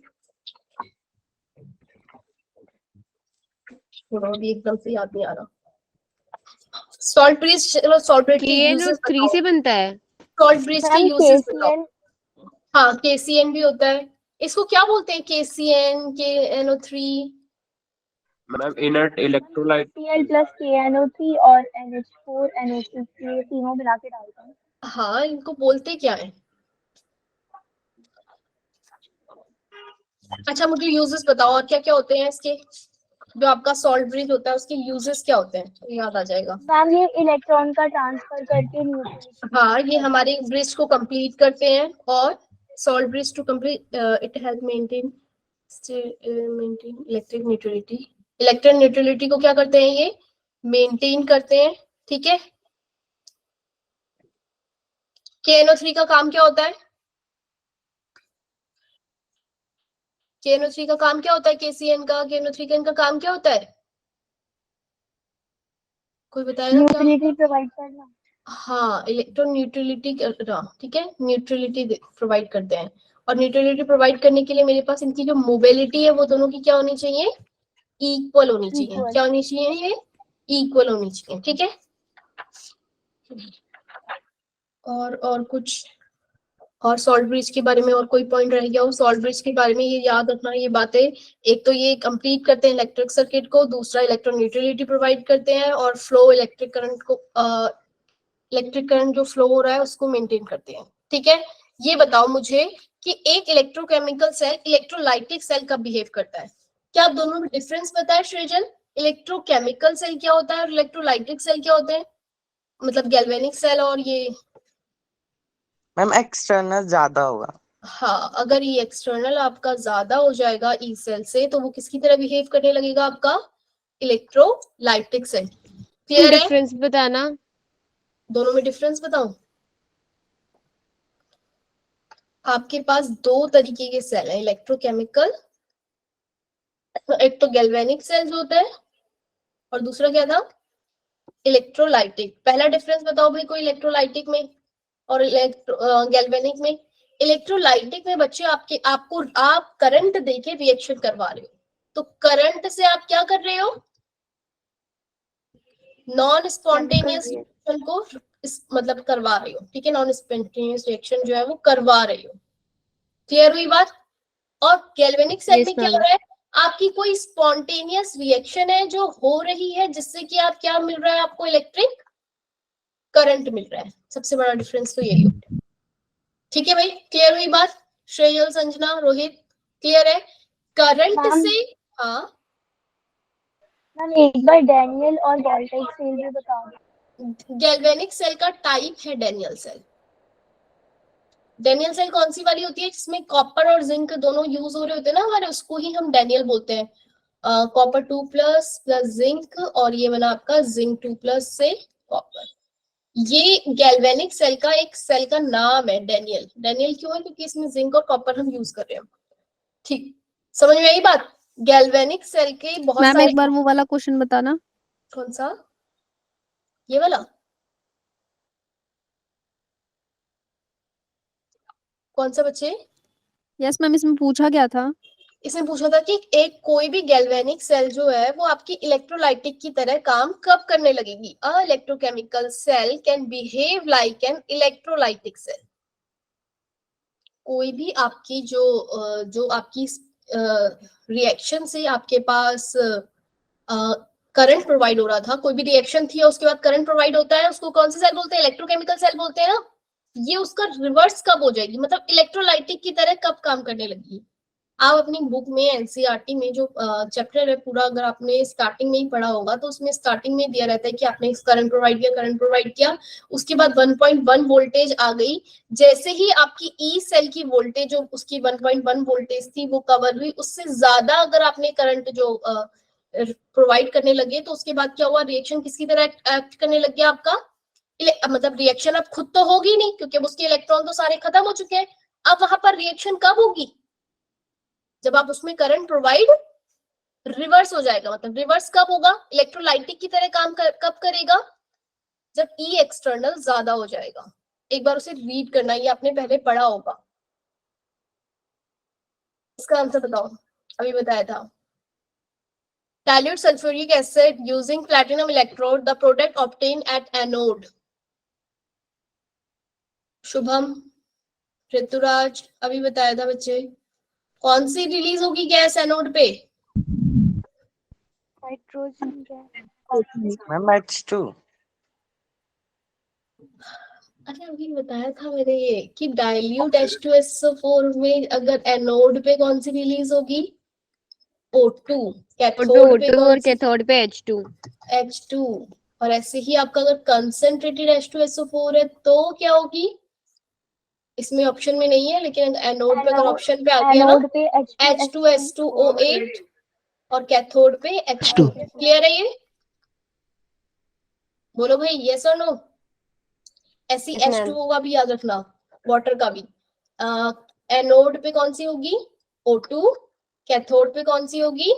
थोड़ा भी एकदम से याद नहीं आ रहा। सॉल्ट ब्रिज, चलो सॉल्ट ब्रिज की यूजेस KNO3 बताओ। से बनता है। सॉल्ट ब्रिज की मैम यूजेस बताओ। KCN। हाँ, KCN भी होता है। इसको क्या बोलते हैं? KCN, KNO3? Ma'am inert electrolyte. Cl plus KNO3 और NH4 NO6 ये तीनों मिला के डालते हैं। हाँ, इनको बोलते क्या है? अच्छा मुझे यूजेस बताओ, और क्या क्या होते हैं इसके? जो आपका सॉल्ट ब्रिज होता है उसके यूजेस क्या होते हैं, तो याद आ जाएगा। मैम ये इलेक्ट्रॉन का ट्रांसफर करके न्यूट्रल। हाँ, ये हमारे ब्रिज को कंप्लीट करते हैं, और salt bridge to complete it help maintain electric neutrality. Electric neutrality को क्या करते हैं ये? मेंटेन करते हैं, ठीक है? KNO3 का काम क्या होता है? KNO3 का काम क्या होता है? KCN का, KNO3 का काम क्या होता है? कोई बताएगा क्या? न्यूट्रलिटी प्रोवाइड करना। हाँ, इलेक्ट्रॉन न्यूट्रलिटी करना, ठीक है, न्यूट्रलिटी प्रोवाइड करते हैं। और न्यूट्रलिटी प्रोवाइड करने के लिए मेरे पास इनकी जो मोबिलिटी है वो दोनों की क्या होनी चाहिए? इक्वल होनी चाहिए। Equal. क्या होनी चाहिए? ये इक्वल होनी चाहिए, ठीक है। और कुछ और सॉल्ट ब्रिज के बारे में और कोई पॉइंट रह गया हो? सॉल्ट ब्रिज के बारे में ये याद रखना, ये बातें, एक तो ये कंप्लीट करते हैं इलेक्ट्रिक सर्किट को, दूसरा इलेक्ट्रॉन न्यूट्रलिटी प्रोवाइड करते हैं, और फ्लो इलेक्ट्रिक करंट को इलेक्ट्रिक करंट जो फ्लो हो रहा है उसको मेंटेन करते हैं, ठीक है। ये बताओ मुझे कि एक इलेक्ट्रोकेमिकल सेल इलेक्ट्रोलाइटिक सेल कब बिहेव करता है? क्या आप दोनों में डिफरेंस पता है सृजन? इलेक्ट्रोकेमिकल सेल क्या होता है और इलेक्ट्रोलाइटिक सेल क्या होते हैं? मतलब गैल्वेनिक सेल और ये। मैम एक्सटर्नल ज्यादा होगा। हाँ, अगर ये एक्सटर्नल आपका ज्यादा हो जाएगा ई सेल से तो वो किसकी तरह बिहेव करने लगेगा? आपका इलेक्ट्रोलाइटिक सेल। क्लियर है? डिफरेंस बताना। दोनों में डिफरेंस बताऊं? आपके पास दो तरीके के सेल है इलेक्ट्रोकेमिकल, एक तो गैल्वेनिक सेल्स होता है और दूसरा क्या था? इलेक्ट्रोलाइटिक। पहला डिफरेंस बताओ भाई कोई इलेक्ट्रोलाइटिक में और गैल्वेनिक में। इलेक्ट्रोलाइटिक में बच्चे आप करंट देके रिएक्शन करवा रहे हो, तो करंट से आप क्या कर रहे हो? नॉन स्पॉन्टेनियस रिएक्शन को मतलब करवा रहे हो, ठीक है, नॉन स्पॉन्टेनियस रिएक्शन जो है वो करवा रहे हो। क्लियर हुई बात? और गैल्वेनिक सेल में क्या हो रहा है? आपकी कोई स्पॉन्टेनियस रिएक्शन है जो हो रही है जिससे कि आप क्या मिल रहा है? आपको इलेक्ट्रिक करंट मिल रहा है। सबसे बड़ा डिफरेंस तो यही होता है, ठीक है भाई। क्लियर हुई बात? श्रेयल, संजना, रोहित, क्लियर है? करंट से हाँ मैम एक बार डैनियल और वोल्टेज सेल भी बता दो। गैल्वेनिक सेल का टाइप है डैनियल सेल। डैनियल सेल कौन सी वाली होती है? जिसमें कॉपर और जिंक दोनों यूज हो रहे होते हैं ना हमारे, उसको ही हम डैनियल बोलते हैं। कॉपर 2+ प्लस जिंक, और ये बना आपका जिंक 2+ से कॉपर। ये गैल्वेनिक सेल का एक सेल का नाम है डैनियल। डैनियल क्यों है? क्योंकि इसमें जिंक और कॉपर हम यूज कर रहे हैं, ठीक। समझ में आई बात? गैल्वेनिक सेल के बहुत मैम सारे। एक बार वो वाला क्वेश्चन बताना। कौन सा? ये वाला? कौन सा बच्चे? यस मैम, इसमें पूछा क्या था? इसमें पूछा था कि एक कोई भी गैल्वेनिक सेल जो है वो आपकी इलेक्ट्रोलाइटिक की तरह काम कब करने लगेगी? A electrochemical cell can behave like an electrolytic cell. कोई भी आपकी जो आपकी रिएक्शन से आपके पास करंट प्रोवाइड हो रहा था, कोई भी रिएक्शन थी और उसके बाद करंट प्रोवाइड होता है, उसको कौन सा सेल बोलते हैं? इलेक्ट्रोकेमिकल सेल बोलते हैं ना। ये उसका रिवर्स कब हो जाएगी? मतलब इलेक्ट्रोलाइटिक की तरह कब काम करने लगी? आप अपनी बुक में एनसीईआरटी में जो चैप्टर है पूरा, अगर आपने स्टार्टिंग में ही पढ़ा होगा तो उसमें स्टार्टिंग में दिया रहता है कि आपने करंट प्रोवाइड किया, उसके बाद 1.1 वोल्टेज आ गई। जैसे ही आपकी ई सेल की वोल्टेज जो उसकी 1.1 वोल्टेज थी वो कवर हुई, उससे ज्यादा अगर आपने करंट जो प्रोवाइड करने लगे तो उसके बाद क्या हुआ? रिएक्शन किसकी तरह एक्ट करने लग गया आपका? मतलब रिएक्शन अब खुद तो होगी नहीं क्योंकि उसके इलेक्ट्रॉन तो सारे खत्म हो चुके हैं। अब वहां पर रिएक्शन कब होगी? जब आप उसमें करंट प्रोवाइड रिवर्स हो जाएगा। मतलब रिवर्स कब होगा? इलेक्ट्रोलाइटिक की तरह काम कब करेगा? जब ई एक्सटर्नल ज्यादा हो जाएगा। एक बार उसे रीड करना, ये आपने पहले पढ़ा होगा। इसका आंसर बताओ, अभी बताया था। Dilute sulfuric acid using platinum electrode, the product obtained at anode. Shubham, Rituraj, अभी बताया था बच्चे। कौन सी रिलीज होगी गैस एनोड पे? Hydrogen gas. Ma'am H2। अरे अभी बताया था मैंने ये कि डाइल्यूट H2SO4 में अगर एनोड पे कौन सी रिलीज होगी? O2। कैथोड पे O2 कौन और सी? कैथोड पे H2। H2। और ऐसे ही आपका अगर कंसंट्रेटेड H2SO4 है तो क्या होगी? इसमें ऑप्शन में नहीं है लेकिन एनोड पे अगर ऑप्शन पे आ गया ना, एनोड पे H2S2O8 और कैथोड पे H2। क्लियर है ये? बोलो भाई यस और नो। ऐसी Yes, ma'am. H2O का भी याद रखना, वाटर का भी। एनोड पे कौन सी होगी? O2, कैथोड पे कौन सी होगी?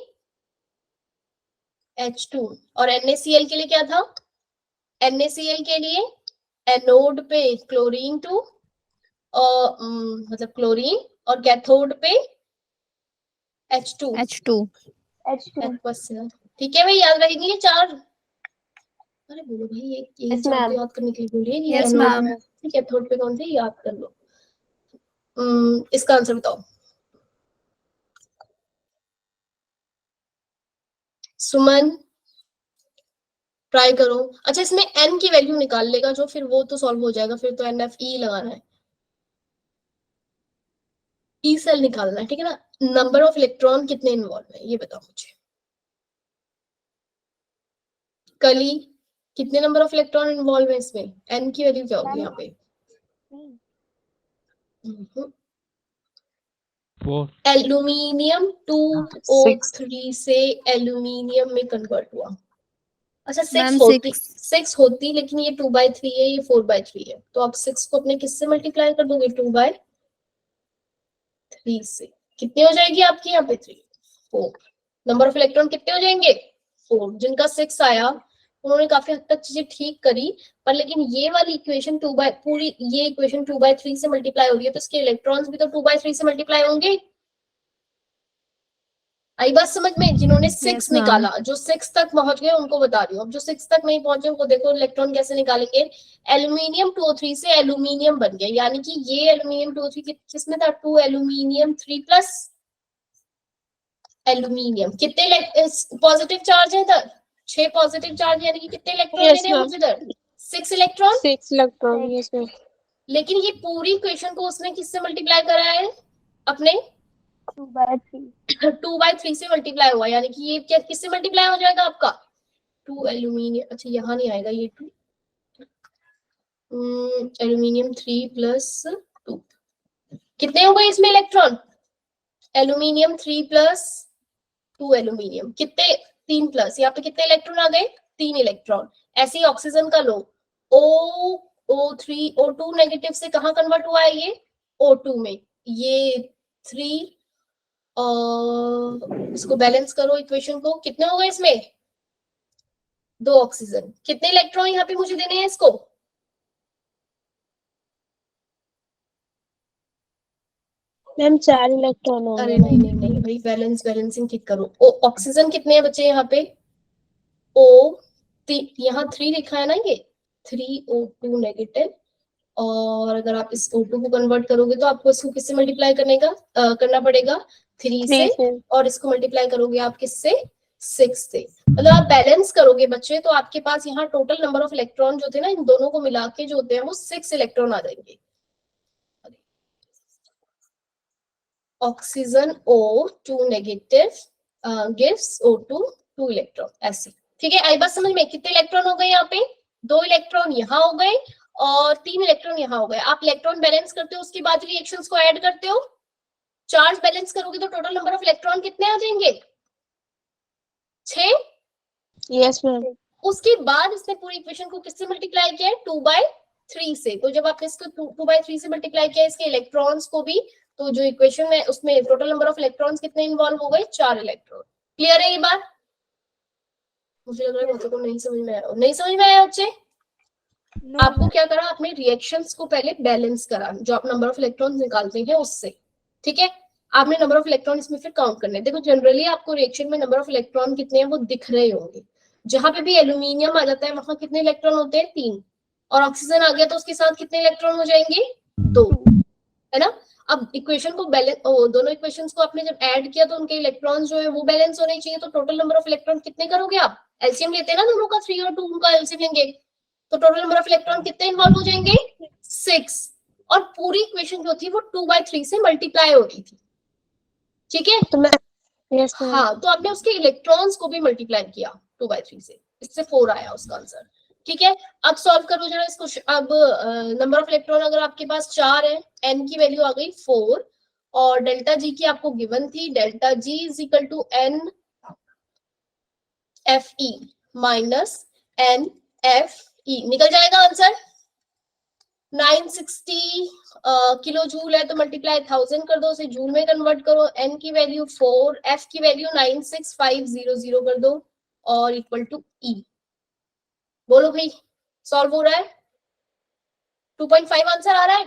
H2। और NaCl के लिए क्या था? NaCl के लिए एनोड पे क्लोरीन 2 और मतलब क्लोरीन, और कैथोड पे H2। H2 H2 ठीक है भाई, याद रखेंगे ये चार। अरे बोलो भाई, ये Yes, चार तो ma'am. याद करने के लिए बोलिए। ये Yes, एनोड ma'am. पे कैथोड पे कौन सी, याद कर लो। इसका आंसर बताओ सुमन, ट्राई करो। अच्छा, इसमें n की वैल्यू निकाल लेगा जो, फिर वो तो सॉल्व हो जाएगा, फिर तो NFE लगाना है, ई सेल निकालना है, ठीक है ना। नंबर ऑफ इलेक्ट्रॉन कितने इन्वॉल्व है ये बताओ मुझे। कली, कितने नंबर ऑफ इलेक्ट्रॉन इन्वॉल्व है इसमें? n की वैल्यू क्या होगी यहाँ पे? एल्यूमिनियम 2O3 से एल्यूमिनियम में कन्वर्ट हुआ। अच्छा, Ma'am, 6 होती, लेकिन ये 2/3 है, ये 4/3 है, तो आप 6 को अपने किससे मल्टीप्लाई कर दोगे? 2/3 से। कितनी हो जाएगी आपकी यहाँ पे? 3, 4। नंबर ऑफ इलेक्ट्रॉन कितने हो जाएंगे? 4। जिनका 6 आया उन्होंने काफी हद तक चीजें ठीक करी, पर लेकिन ये वाली इक्वेशन पूरी ये इक्वेशन 2/3 से मल्टीप्लाई हो रही है, तो इसके इलेक्ट्रॉन्स भी तो 2/3 से मल्टीप्लाई होंगे। आई बात समझ में? जिन्होंने 6 Yes, ma'am. निकाला, जो 6 तक पहुंच गए उनको बता रही हूँ। अब जो 6 तक नहीं पहुंचे वो देखो इलेक्ट्रॉन कैसे निकालेंगे। एल्यूमिनियम 2O3 से एल्यूमिनियम बन गया, यानी कि ये एल्यूमिनियम 2O3 किसमें था? 2 एल्यूमिनियम 3 प्लस एल्यूमिनियम। कितने पॉजिटिव चार्ज है इधर? 6 पॉजिटिव चार्ज, यानी कि कितने इलेक्ट्रॉन Yes, लेने हैं ma'am. मुझे इधर? 6 इलेक्ट्रॉन। 6 electron. Yes, ma'am. लेकिन ये पूरी इक्वेशन को उसने किससे मल्टीप्लाई करा है? अपने 2/3 2/3 से मल्टीप्लाई हुआ, यानी कि ये क्या किससे मल्टीप्लाई हो जाएगा आपका? 2 एल्यूमिनियम, अच्छा यहाँ नहीं आएगा ये 2 एल्यूमिनियम 3 प्लस 2। कितने हो गए इसमें इलेक्ट्रॉन? एल्यूमिनियम 3 प्लस 2 एल्यूमिनियम, कितने? 3 प्लस, यहाँ पे कितने इलेक्ट्रॉन आ गए? 3 इलेक्ट्रॉन। ऐसे ही ऑक्सीजन का लो, O3 O2 नेगेटिव से कहाँ कन्वर्ट हुआ है ये? O2 में। ये 3, इसको बैलेंस करो इक्वेशन को, कितने हो गए इसमें? 2 ऑक्सीजन। कितने इलेक्ट्रॉन यहाँ पे मुझे देने हैं इसको? मैम 4 इलेक्ट्रॉन अरे होंगे। नहीं भाई, बैलेंसिंग ठीक करो। ओ ऑक्सीजन कितने हैं बच्चे यहाँ पे? O यहाँ 3 लिखा है ना, ये 3O2 नेगेटिव, और अगर आप इस O2 को कन्वर्ट करोगे तो आपको इसको किससे मल्टीप्लाई करना पड़ेगा? 3 से, और इसको मल्टीप्लाई करोगे आप किससे? 6 से। मतलब आप बैलेंस करोगे बच्चे तो आपके पास यहाँ टोटल नंबर ऑफ इलेक्ट्रॉन जो थे ना, इन दोनों को मिला के जो होते हैं वो 6 इलेक्ट्रॉन आ जाएंगे। Oxygen O2 negative gives O2 2 electron, ऐसे। ठीक है, आई बात समझ में? कितने इलेक्ट्रॉन हो गए यहाँ पे? 2 इलेक्ट्रॉन यहाँ हो गए और 3 इलेक्ट्रॉन यहाँ हो गए। आप इलेक्ट्रॉन बैलेंस करते हो, उसके बाद रिएक्शंस को ऐड करते हो, चार्ज बैलेंस करोगे तो टोटल नंबर ऑफ इलेक्ट्रॉन कितने आ जाएंगे? 6। Yes ma'am. उसके बाद इसने पूरी इक्वेशन को किससे मल्टीप्लाई किया है? 2/3 से। तो जब आपने इसको 2/3 से मल्टीप्लाई किया इसके इलेक्ट्रॉन्स को भी, तो जो इक्वेशन है उसमें टोटल नंबर ऑफ इलेक्ट्रॉन्स कितने इन्वॉल्व हो गए? 4 इलेक्ट्रॉन। क्लियर है ये बात? मुझे लग रहा है बच्चों को नहीं समझ में आया। नहीं समझ में आया बच्चे? आपको क्या करा? आपने रिएक्शंस को पहले बैलेंस करा, जो आप नंबर ऑफ इलेक्ट्रॉन्स निकालते हैं उससे। ठीक है, आपने नंबर ऑफ इलेक्ट्रॉन इसमें फिर काउंट करने। देखो जनरली आपको रिएक्शन में नंबर ऑफ इलेक्ट्रॉन कितने हैं वो दिख रहे होंगे। जहां पे भी एल्यूमिनियम आ जाता है वहां कितने इलेक्ट्रॉन होते हैं? 3। और ऑक्सीजन आ गया तो उसके साथ कितने इलेक्ट्रॉन हो जाएंगे? 2, है ना। अब इक्वेशन को बैलेंस, दोनों इक्वेशंस को आपने जब ऐड किया तो उनके इलेक्ट्रॉन्स जो है वो बैलेंस होने चाहिए। तो टोटल नंबर ऑफ इलेक्ट्रॉन कितने करोगे आप? एलसीएम लेते हैं ना दोनों का, 3 और 2 उनका एलसीएम लेंगे तो टोटल नंबर ऑफ इलेक्ट्रॉन कितने इन्वॉल्व हो जाएंगे? 6। और पूरी इक्वेशन जो थी वो 2/3 से मल्टीप्लाई हो रही थी। ठीक है, तो मैं यस मैम। हाँ, तो आपने उसके इलेक्ट्रॉन्स को भी मल्टीप्लाई किया 2/3 से, इससे 4 आया उसका आंसर। ठीक है, अब सॉल्व करो जरा इसको। अब नंबर ऑफ इलेक्ट्रॉन अगर आपके पास 4 है, n की वैल्यू आ गई 4, और डेल्टा जी की आपको गिवन थी, delta G is equal to n Fe minus n Fe। निकल जाएगा आंसर? 960 किलो जूल है तो मल्टीप्लाई 1000 कर दो, उसे जूल में कन्वर्ट करो, n की वैल्यू 4, f की वैल्यू 96500 कर दो और इक्वल टू e। बोलो भाई सॉल्व हो रहा है? 2.5 आंसर आ रहा है।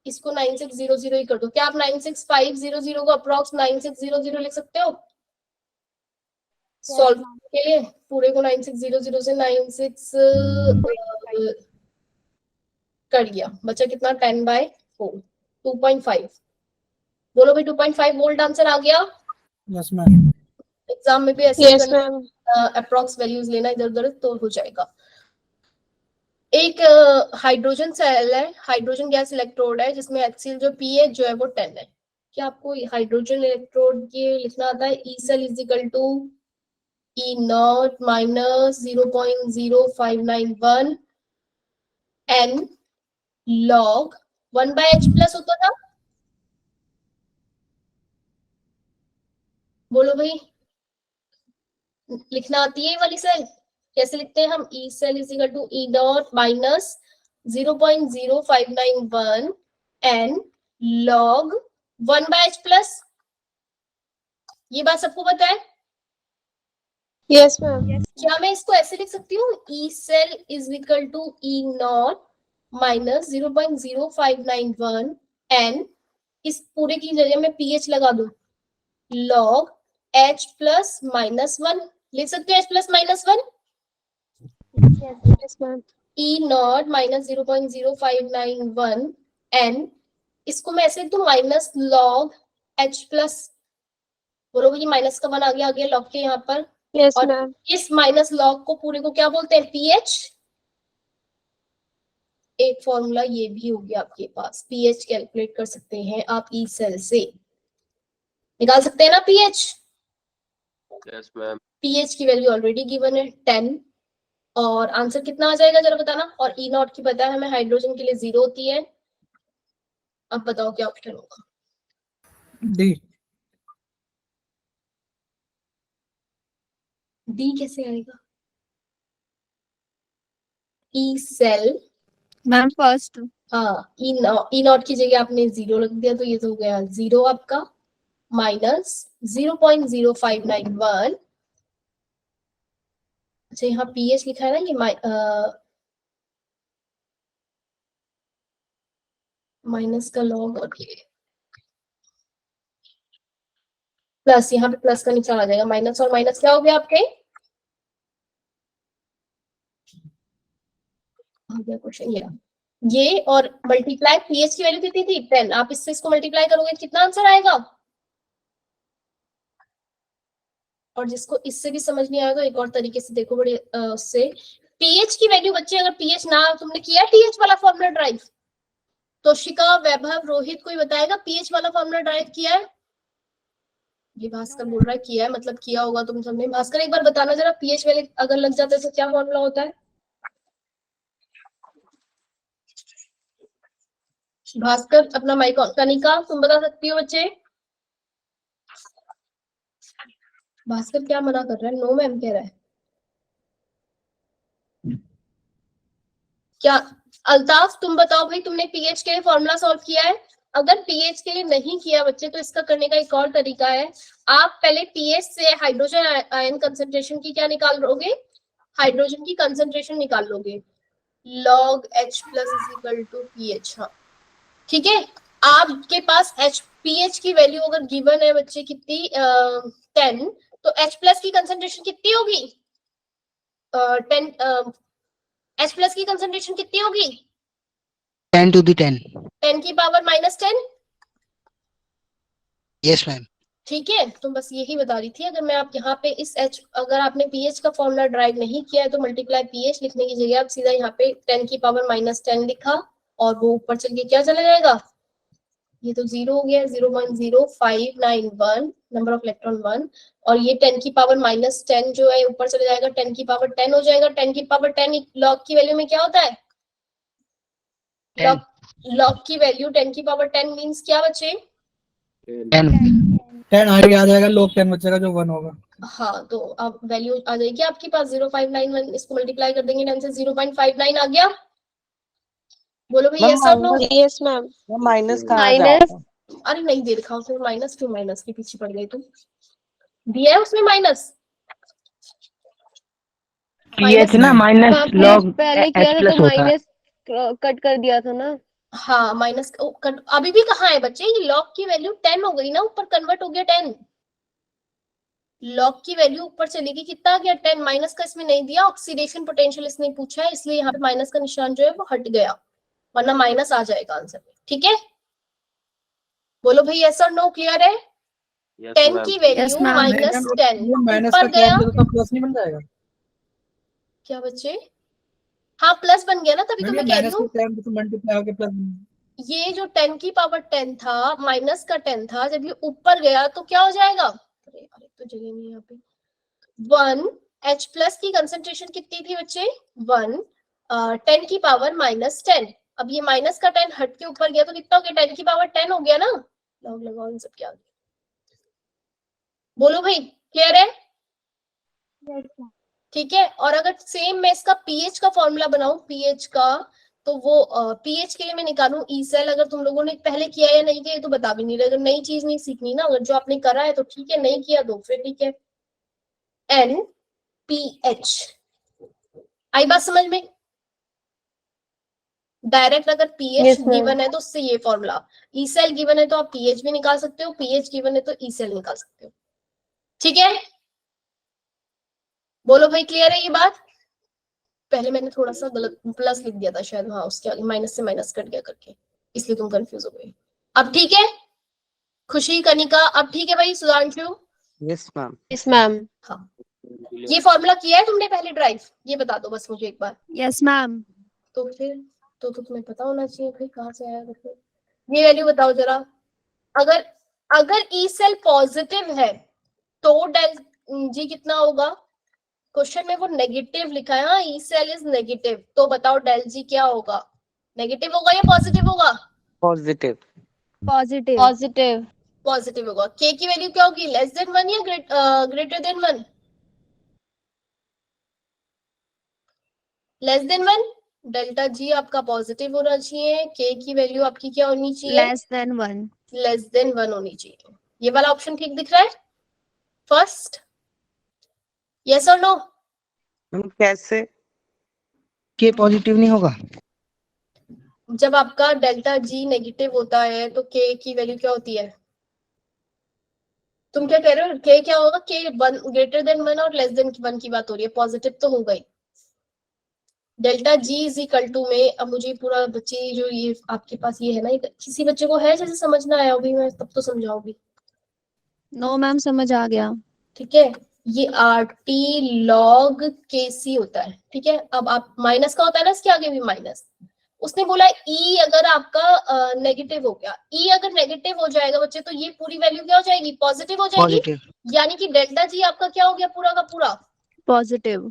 इसको 9600 ही कर दो। क्या आप 96500 को अप्रॉक्स 9600 लिख सकते हो सॉल्व के लिए? पूरे को 9600 से 96 कर दिया, बचा कितना 10/4 2.5। बोलो भाई 2.5 वोल्ट आंसर आ गया। Yes ma'am. एग्जाम में भी ऐसे यस मैम। अप्रॉक्स वैल्यूज लेना इधर उधर तो हो जाएगा। एक हाइड्रोजन सेल है, हाइड्रोजन गैस इलेक्ट्रोड है जिसमें HCl जो pH जो है वो 10 है। क्या आपको हाइड्रोजन इलेक्ट्रोड के लिखना आता है? E cell is equal to E0 minus 0.0591 n log 1/h plus होता था। बोलो भाई लिखना आती है ये वाली सेल? कैसे लिखते हैं हम? E cell is equal to E0 minus 0.0591 n log 1/h plus. ये बात सबको पता है? Yes ma'am. क्या मैं इसको ऐसे लिख सकती हूँ? E cell is equal to E0 minus 0.0591 n, इस पूरे की जगह में pH लगा दूं, log H प्लस -1 लिख सकते हो। H plus -1 yes ma'am. E0 minus 0.0591 n, इसको मैं ऐसे लिख दूं माइनस log H प्लस। बोलो भाई माइनस का 1 आ गया लॉग के यहाँ पर। यस और मैम। इस माइनस लॉग को पूरे को क्या बोलते हैं? pH। एक फॉर्मूला ये भी हो गया आपके पास, pH कैलकुलेट कर सकते हैं आप E सेल से, निकाल सकते हैं ना pH। Yes ma'am. pH की वैल्यू ऑलरेडी गिवन है 10 और आंसर कितना आ जाएगा जरा बताना। और E0 की पता है हमें, हाइड्रोजन के लिए 0 होती है। अब बताओ क्या ऑप्शन होगा? डी। डी कैसे आएगा? E cell, ma'am first. हाँ E0 की जगह आपने 0 रख दिया तो ये तो हो गया 0 आपका, माइनस 0.0591। अच्छा यहाँ pH लिखा है ना, ये माइनस का लॉग और ये प्लस, यहाँ पे प्लस का निशान आ जाएगा। माइनस और माइनस क्या हो गया आपके? आ गया क्वेश्चन ये और मल्टीप्लाई pH की वैल्यू कितनी थी? 10। आप इससे इसको मल्टीप्लाई करोगे कितना आंसर आएगा? और जिसको इससे भी समझ नहीं आया तो एक और तरीके से देखो, बड़े उससे pH की वैल्यू बच्चे, अगर pH ना तुमने किया pH वाला फॉर्मूला ड्राइव, तोशिका, वैभव, रोहित कोई बताएगा pH वाला फॉर्मूला ड्राइव किया है? ये भास्कर बोल रहा है किया है, मतलब किया होगा तुम सबने। भास्कर एक बार बताना जरा, pH वैल्यू अगर लग जाता है तो क्या फॉर्मूला होता है? भास्कर अपना माइक ऑन। कनिका तुम बता सकती हो बच्चे? भास्कर क्या मना कर रहा है? नो मैम कह रहा है। क्या अल्ताफ तुम बताओ भाई, तुमने pH के लिए फॉर्मूला सॉल्व किया है? अगर pH के लिए नहीं किया बच्चे तो इसका करने का एक और तरीका है। आप पहले pH से हाइड्रोजन आयन कंसंट्रेशन की क्या निकाल लोगे? हाइड्रोजन की कंसंट्रेशन निकाल लोगे, log H plus is equal to pH। हाँ ठीक है, आपके पास pH की वैल्यू अगर गिवन है बच्चे कितनी 10, तो H प्लस की कंसंट्रेशन कितनी होगी? 10। H प्लस की कंसंट्रेशन कितनी होगी? 10 to the 10। 10 की पावर -10। Yes ma'am. ठीक है, तो बस यही बता रही थी। अगर मैं आप यहाँ पे इस H, अगर आपने pH का फॉर्मूला ड्राइव नहीं किया है तो मल्टीप्लाई pH लिखने की जगह आप सीधा यहाँ पे 10 की पावर -10 लिखा और वो ऊपर चल के क्या चला जाएगा? ये तो 0 हो गया, 0.0591 नंबर ऑफ इलेक्ट्रॉन 1, और ये 10 की पावर -10 जो है ऊपर चला जाएगा, 10 की पावर 10 हो जाएगा। 10 की पावर 10 लॉग की वैल्यू में क्या होता है? लॉग की वैल्यू 10 की पावर 10 मींस क्या बच्चे? 10। 10 हाई आ जाएगा, log 10 बचेगा जो 1 होगा। हाँ, तो अब वैल्यू आ जाएगी आपके पास 0591, इसको मल्टीप्लाई कर देंगे 10 से 0.59 आ गया। बोलो भाई मैम यस और नो। Yes ma'am. माइनस कहाँ माइनस जाएगा? अरे नहीं दे रखा, फिर माइनस क्यों, माइनस के पीछे पड़ गई तुम। दिया है उसमें माइनस, पीएच ना माइनस आपने लॉग पहले किया एच था प्लस तो होता है। माइनस कट कर दिया था ना। हाँ माइनस अभी भी कहाँ है बच्चे, ये लॉग की वैल्यू 10 हो गई ना, ऊपर कन्वर्ट हो गया 10। लॉग की वैल्यू ऊपर चलेगी, कितना आ गया 10, माइनस का इसमें नहीं दिया, ऑक्सीडेशन पोटेंशियल इसने पूछा है, इसलिए यहाँ पे माइनस का निशान जो है वो हट गया, वरना माइनस आ जाएगा आंसर में। ठीक है, बोलो भाई यस और नो, क्लियर है। Yes, 10 ma'am. की वैल्यू Yes, ma'am. माइनस 10 ये माइनस ऊपर का क्या गया, है, तो प्लस नहीं बन जाएगा? क्या बच्चे, हाँ प्लस बन गया ना, तभी तो मैम, ये मैं कह रही माइनस हूँ। का क्या है, तो मल्टीप्लाई होके प्लस। ये जो 10 की पावर 10 था, माइनस का 10 था, जब ये ऊपर गया तो क्या हो जाएगा, अरे अरे तो जगह नहीं यहाँ पे, 1 H प्लस की कंसेंट्रेशन कितनी थी बच्चे, 1 10 की पावर माइनस 10। अब ये माइनस का 10 हट के ऊपर गया तो कितना हो गया, 10 की पावर 10 हो गया ना। लॉग लगाओ इन सब क्या, बोलो भाई क्लियर है। Yes, ma'am. ठीक है, और अगर सेम मैं इसका पीएच का फॉर्मूला बनाऊं, पीएच का, तो वो पीएच के लिए मैं निकालूं ई सेल। अगर तुम लोगों ने पहले किया या नहीं किया ये तो बता भी नहीं रहे, अगर नई चीज नहीं सीखनी ना, अगर जो आपने करा है तो ठीक है, नहीं किया तो फिर ठीक है। एन पी एच, आई बात समझ में। डायरेक्ट अगर पीएच Yes, ma'am. गिवन है तो उससे ये फॉर्मूला, ई सेल गिवन है तो आप पीएच भी निकाल सकते हो, पीएच गिवन है तो ई सेल निकाल सकते हो। ठीक है, बोलो भाई क्लियर है ये बात। पहले मैंने थोड़ा सा गलत प्लस लिख दिया था शायद, हाँ उसके आगे माइनस से माइनस कट गया करके, इसलिए तुम कंफ्यूज हो गए। अब ठीक है खुशी, कनिका, अब ठीक है भाई, Sudhanshu. Yes ma'am. Yes ma'am. हाँ, ये फॉर्मूला किया है तुमने पहले ड्राइव, ये बता दो बस मुझे एक बार। Yes, ma'am. तो फिर तो तुम्हें पता होना चाहिए भाई कहाँ से आया करके। ये वैल्यू बताओ जरा, अगर अगर ई सेल पॉजिटिव है तो डेल जी कितना होगा। क्वेश्चन में वो नेगेटिव लिखा है, हाँ ई सेल इज नेगेटिव, तो बताओ डेल जी क्या होगा, नेगेटिव होगा या पॉजिटिव होगा। पॉजिटिव। Positive. पॉजिटिव। पॉजिटिव होगा। के की वैल्यू क्या होगी, लेस देन 1 या greater than 1। Less than 1, delta G आपका पॉजिटिव होना चाहिए, के की वैल्यू आपकी क्या होनी चाहिए, Less than 1. लेस देन 1 होनी चाहिए। ये वाला ऑप्शन ठीक दिख रहा है फर्स्ट, यस और नो। मैम कैसे? के पॉजिटिव नहीं होगा? जब आपका डेल्टा जी नेगेटिव होता है तो के की वैल्यू क्या होती है, तुम क्या कह रहे हो, के क्या होगा, के 1 ग्रेटर देन 1 और लेस देन 1 की बात हो रही है, पॉजिटिव तो होगा ही। Delta G is equal to में, अब मुझे पूरा बच्चे जो ये आपके पास ये है ना, ये किसी बच्चे को है जैसे समझना आया होगी, मैं तब तो समझाऊंगी। No, ma'am, समझ आ गया. ठीक है, ये आर टी लॉग के सी होता है। ठीक है, अब आप माइनस का होता है ना, इसके आगे भी माइनस। उसने बोला ई अगर आपका नेगेटिव हो गया, ई अगर नेगेटिव हो जाएगा बच्चे तो ये पूरी वैल्यू क्या हो जाएगी, पॉजिटिव हो जाएगी। पॉजिटिव। यानी कि डेल्टा जी आपका क्या हो गया, पूरा का पूरा Positive.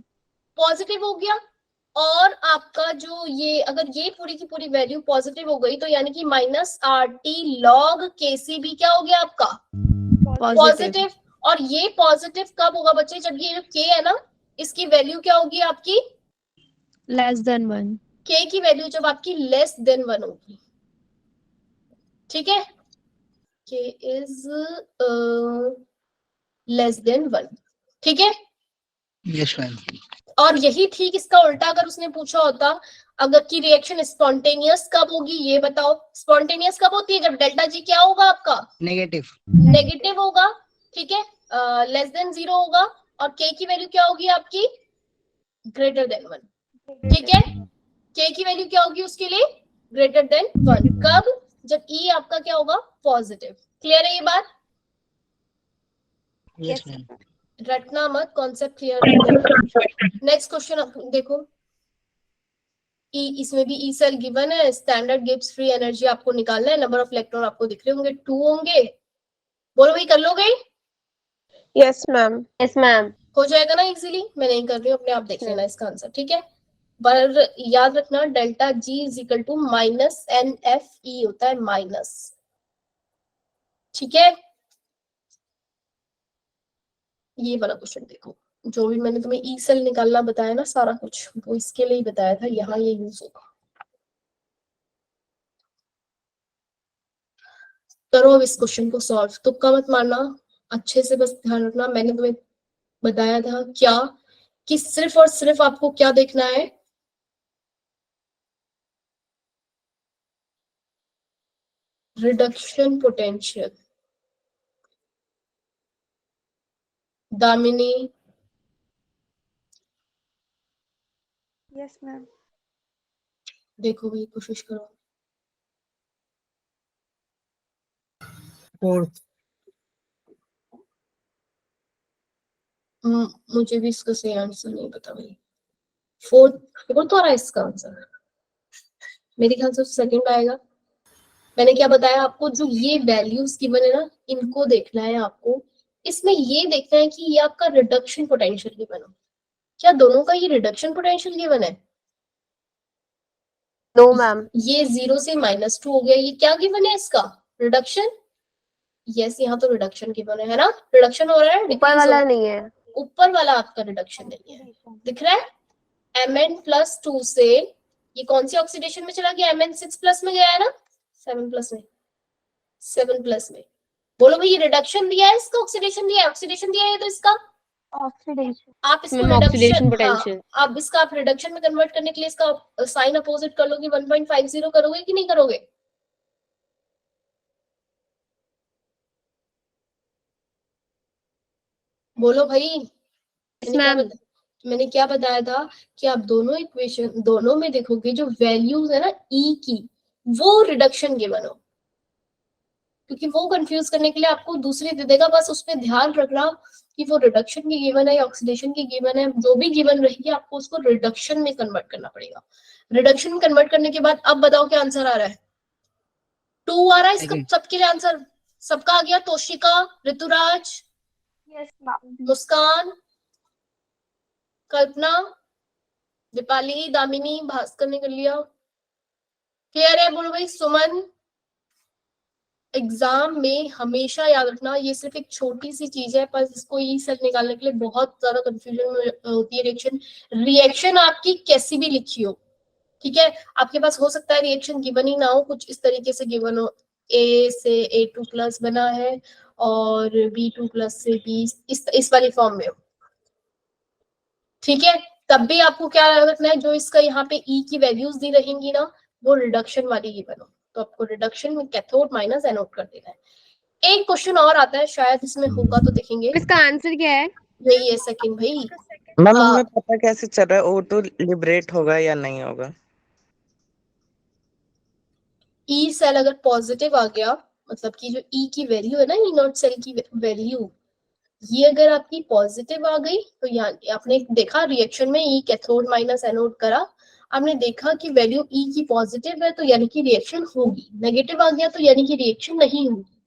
पॉजिटिव हो गया। और आपका जो ये अगर ये पूरी की पूरी वैल्यू पॉजिटिव हो गई तो यानी कि माइनस आर टी लॉग के सी भी क्या हो गया आपका, Positive. पॉजिटिव। और ये पॉजिटिव कब होगा बच्चे, जब ये जो के है ना इसकी वैल्यू क्या होगी आपकी, Less than 1. के की वैल्यू जब आपकी लेस देन 1 होगी। ठीक है, के इज लेस देन 1। ठीक है, यस मैम। और यही ठीक इसका उल्टा अगर उसने पूछा होता, अगर की रिएक्शन स्पॉन्टेनियस कब होगी ये बताओ। स्पॉन्टेनियस कब होती है, जब डेल्टा जी क्या होगा आपका, नेगेटिव। नेगेटिव होगा। ठीक है, लेस देन 0 होगा। और के की वैल्यू क्या होगी आपकी, ग्रेटर देन 1। ठीक है, के की वैल्यू क्या होगी उसके लिए, ग्रेटर देन 1। कब, जब ई आपका क्या होगा, पॉजिटिव। क्लियर है ये बात, यस मैम। रटना मत, कॉन्सेप्ट क्लियर। नेक्स्ट क्वेश्चन देखो, इसमें भी ई सेल गिवन है, स्टैंडर्ड गिब्स फ्री एनर्जी आपको निकालना है, नंबर ऑफ इलेक्ट्रॉन आपको दिख रहे होंगे 2 होंगे। बोलो भाई कर लोगे, यस मैम। Yes ma'am. हो जाएगा ना इजीली, मैं नहीं कर रही हूँ, अपने आप देख लेना इसका आंसर। ठीक है, पर याद रखना delta G is equal to minus n F E होता है, माइनस। ठीक है, ये वाला क्वेश्चन देखो, जो भी मैंने तुम्हें ई सेल निकालना बताया ना, सारा कुछ वो इसके लिए ही बताया था, यहाँ ये यूज होगा। करो अब इस क्वेश्चन को सॉल्व, तुक्का मत मारना, अच्छे से बस ध्यान रखना। मैंने तुम्हें बताया था क्या, कि सिर्फ और सिर्फ आपको क्या देखना है, reduction potential. Damini, yes ma'am. देखो भाई कोशिश करो। 4th। मुझे भी इसका सही आंसर नहीं पता भाई। फोर्थ आ रहा है इसका आंसर, मेरे ख्याल से सेकंड आएगा। मैंने क्या बताया आपको, जो ये वैल्यूज गिवन है ना, इनको देखना है आपको। इसमें ये देखना है कि ये आपका रिडक्शन पोटेंशियल गिवन हो। क्या दोनों का ये रिडक्शन पोटेंशियल गिवन है? No ma'am. ये 0 से -2 हो गया, ये क्या गिवन है इसका? रिडक्शन। यस, यहाँ तो रिडक्शन गिवन है ना, रिडक्शन हो रहा है, ऊपर decrease वाला हो- नहीं है। ऊपर वाला आपका रिडक्शन नहीं है, दिख रहा है। Mn+2 से ये कौन सी ऑक्सीडेशन में चला गया? Mn6+ में गया है ना, 7+ में, 7+ में। बोलो भाई, ये रिडक्शन दिया है इसका, ऑक्सीडेशन दिया है? ऑक्सीडेशन दिया है तो इसका ऑक्सीडेशन। आप इसको मैम ऑक्सीडेशन रिडक्शन, पोटेंशियल। आप इसका आप रिडक्शन में कन्वर्ट करने के लिए इसका साइन अपोजिट कर लोगे, 1.50 करोगे कि नहीं करोगे? बोलो भाई। मैंने क्या बताया था कि आप दोनों इक्वेशन, दोनों में देखोगे जो वैल्यूज है ना ई की, वो रिडक्शन गिवन हो, क्योंकि वो कंफ्यूज करने के लिए आपको दूसरी दे देगा। बस उस पर ध्यान रखना कि वो रिडक्शन की गिवन है या ऑक्सीडेशन की गिवन है, जो भी गिवन रहेगी आपको उसको रिडक्शन में कन्वर्ट करना पड़ेगा। रिडक्शन में कन्वर्ट करने के बाद अब बताओ क्या आंसर आ रहा है? 2 आ रहा है इसका सबके लिए आंसर, सबका आ गया। Toshika, Rituraj, yes ma'am. मुस्कान, कल्पना, दीपाली, दामिनी, भास्कर ने कर लिया। क्लियर है? बोलो भाई। सुमन, एग्जाम में हमेशा याद रखना, ये सिर्फ एक छोटी सी चीज है, पर इसको ई सेल निकालने के लिए बहुत ज्यादा कंफ्यूजन होती है। रिएक्शन आपकी कैसी भी लिखी हो, ठीक है, आपके पास हो सकता है रिएक्शन गिवन ही ना हो, कुछ इस तरीके से गिवन हो, A से A2+ बना है और B2+ से B इस वाली फॉर्म में हो, ठीक है, तब भी आपको क्या रखना है, जो इसका यहाँ पे E की वैल्यूज दी रहेंगी ना, वो रिडक्शन वाली गिवन हो, तो आपको रिडक्शन में कैथोड माइनस एनोड कर देना है। एक क्वेश्चन और आता है, शायद इसमें होगा तो देखेंगे। इसका आंसर क्या है? यही है सेकंड भाई। मैम हमें पता कैसे चल रहा है O2 लिबरेट होगा या नहीं होगा? ई सेल अगर पॉजिटिव आ गया, मतलब कि जो ई की वैल्यू है ना, ई नॉट सेल की वैल्यू, ये अगर आपकी पॉजिटिव आ गई तो यहाँ आपने देखा रिएक्शन में ई कैथोड माइनस एनोड करा, आपने देखा कि वैल्यू ई की पॉजिटिव है तो यानी कि रिएक्शन होगी, नेगेटिव आ गया तो यानी कि रिएक्शन नहीं होगी।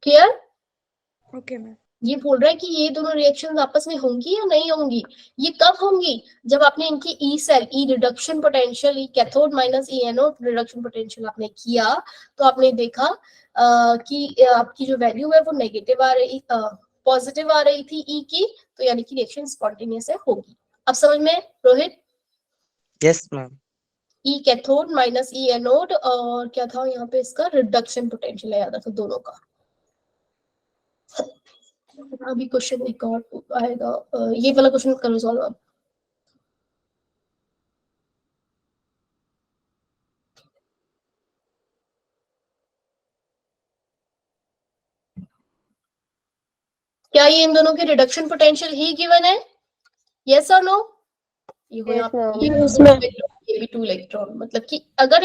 क्लियर? Okay ma'am. ये बोल रहा है कि ये दोनों रिएक्शन आपस में होंगी या नहीं होंगी। ये कब होंगी? जब आपने इनकी E cell, E reduction potential, E cathode minus E anode reduction potential आपने किया, तो आपने देखा कि आपकी जो वैल्यू है वो नेगेटिव आ रही, पॉजिटिव आ रही थी ई की, तो यानी कि रिएक्शन स्पॉन्टेनियस होगी। अब समझ में Rohit? Yes ma'am. E cathode minus E anode, और क्या था यहाँ पे, इसका रिडक्शन पोटेंशियल है, याद रखो दोनों का। अभी क्वेश्चन एक और आएगा, ये वाला क्वेश्चन करो सॉल्व अब। क्या ये इन दोनों के रिडक्शन पोटेंशियल ही गिवन है? यस और नो? ये हो Yes, ma'am. ये भी 2 इलेक्ट्रॉन, मतलब कि अगर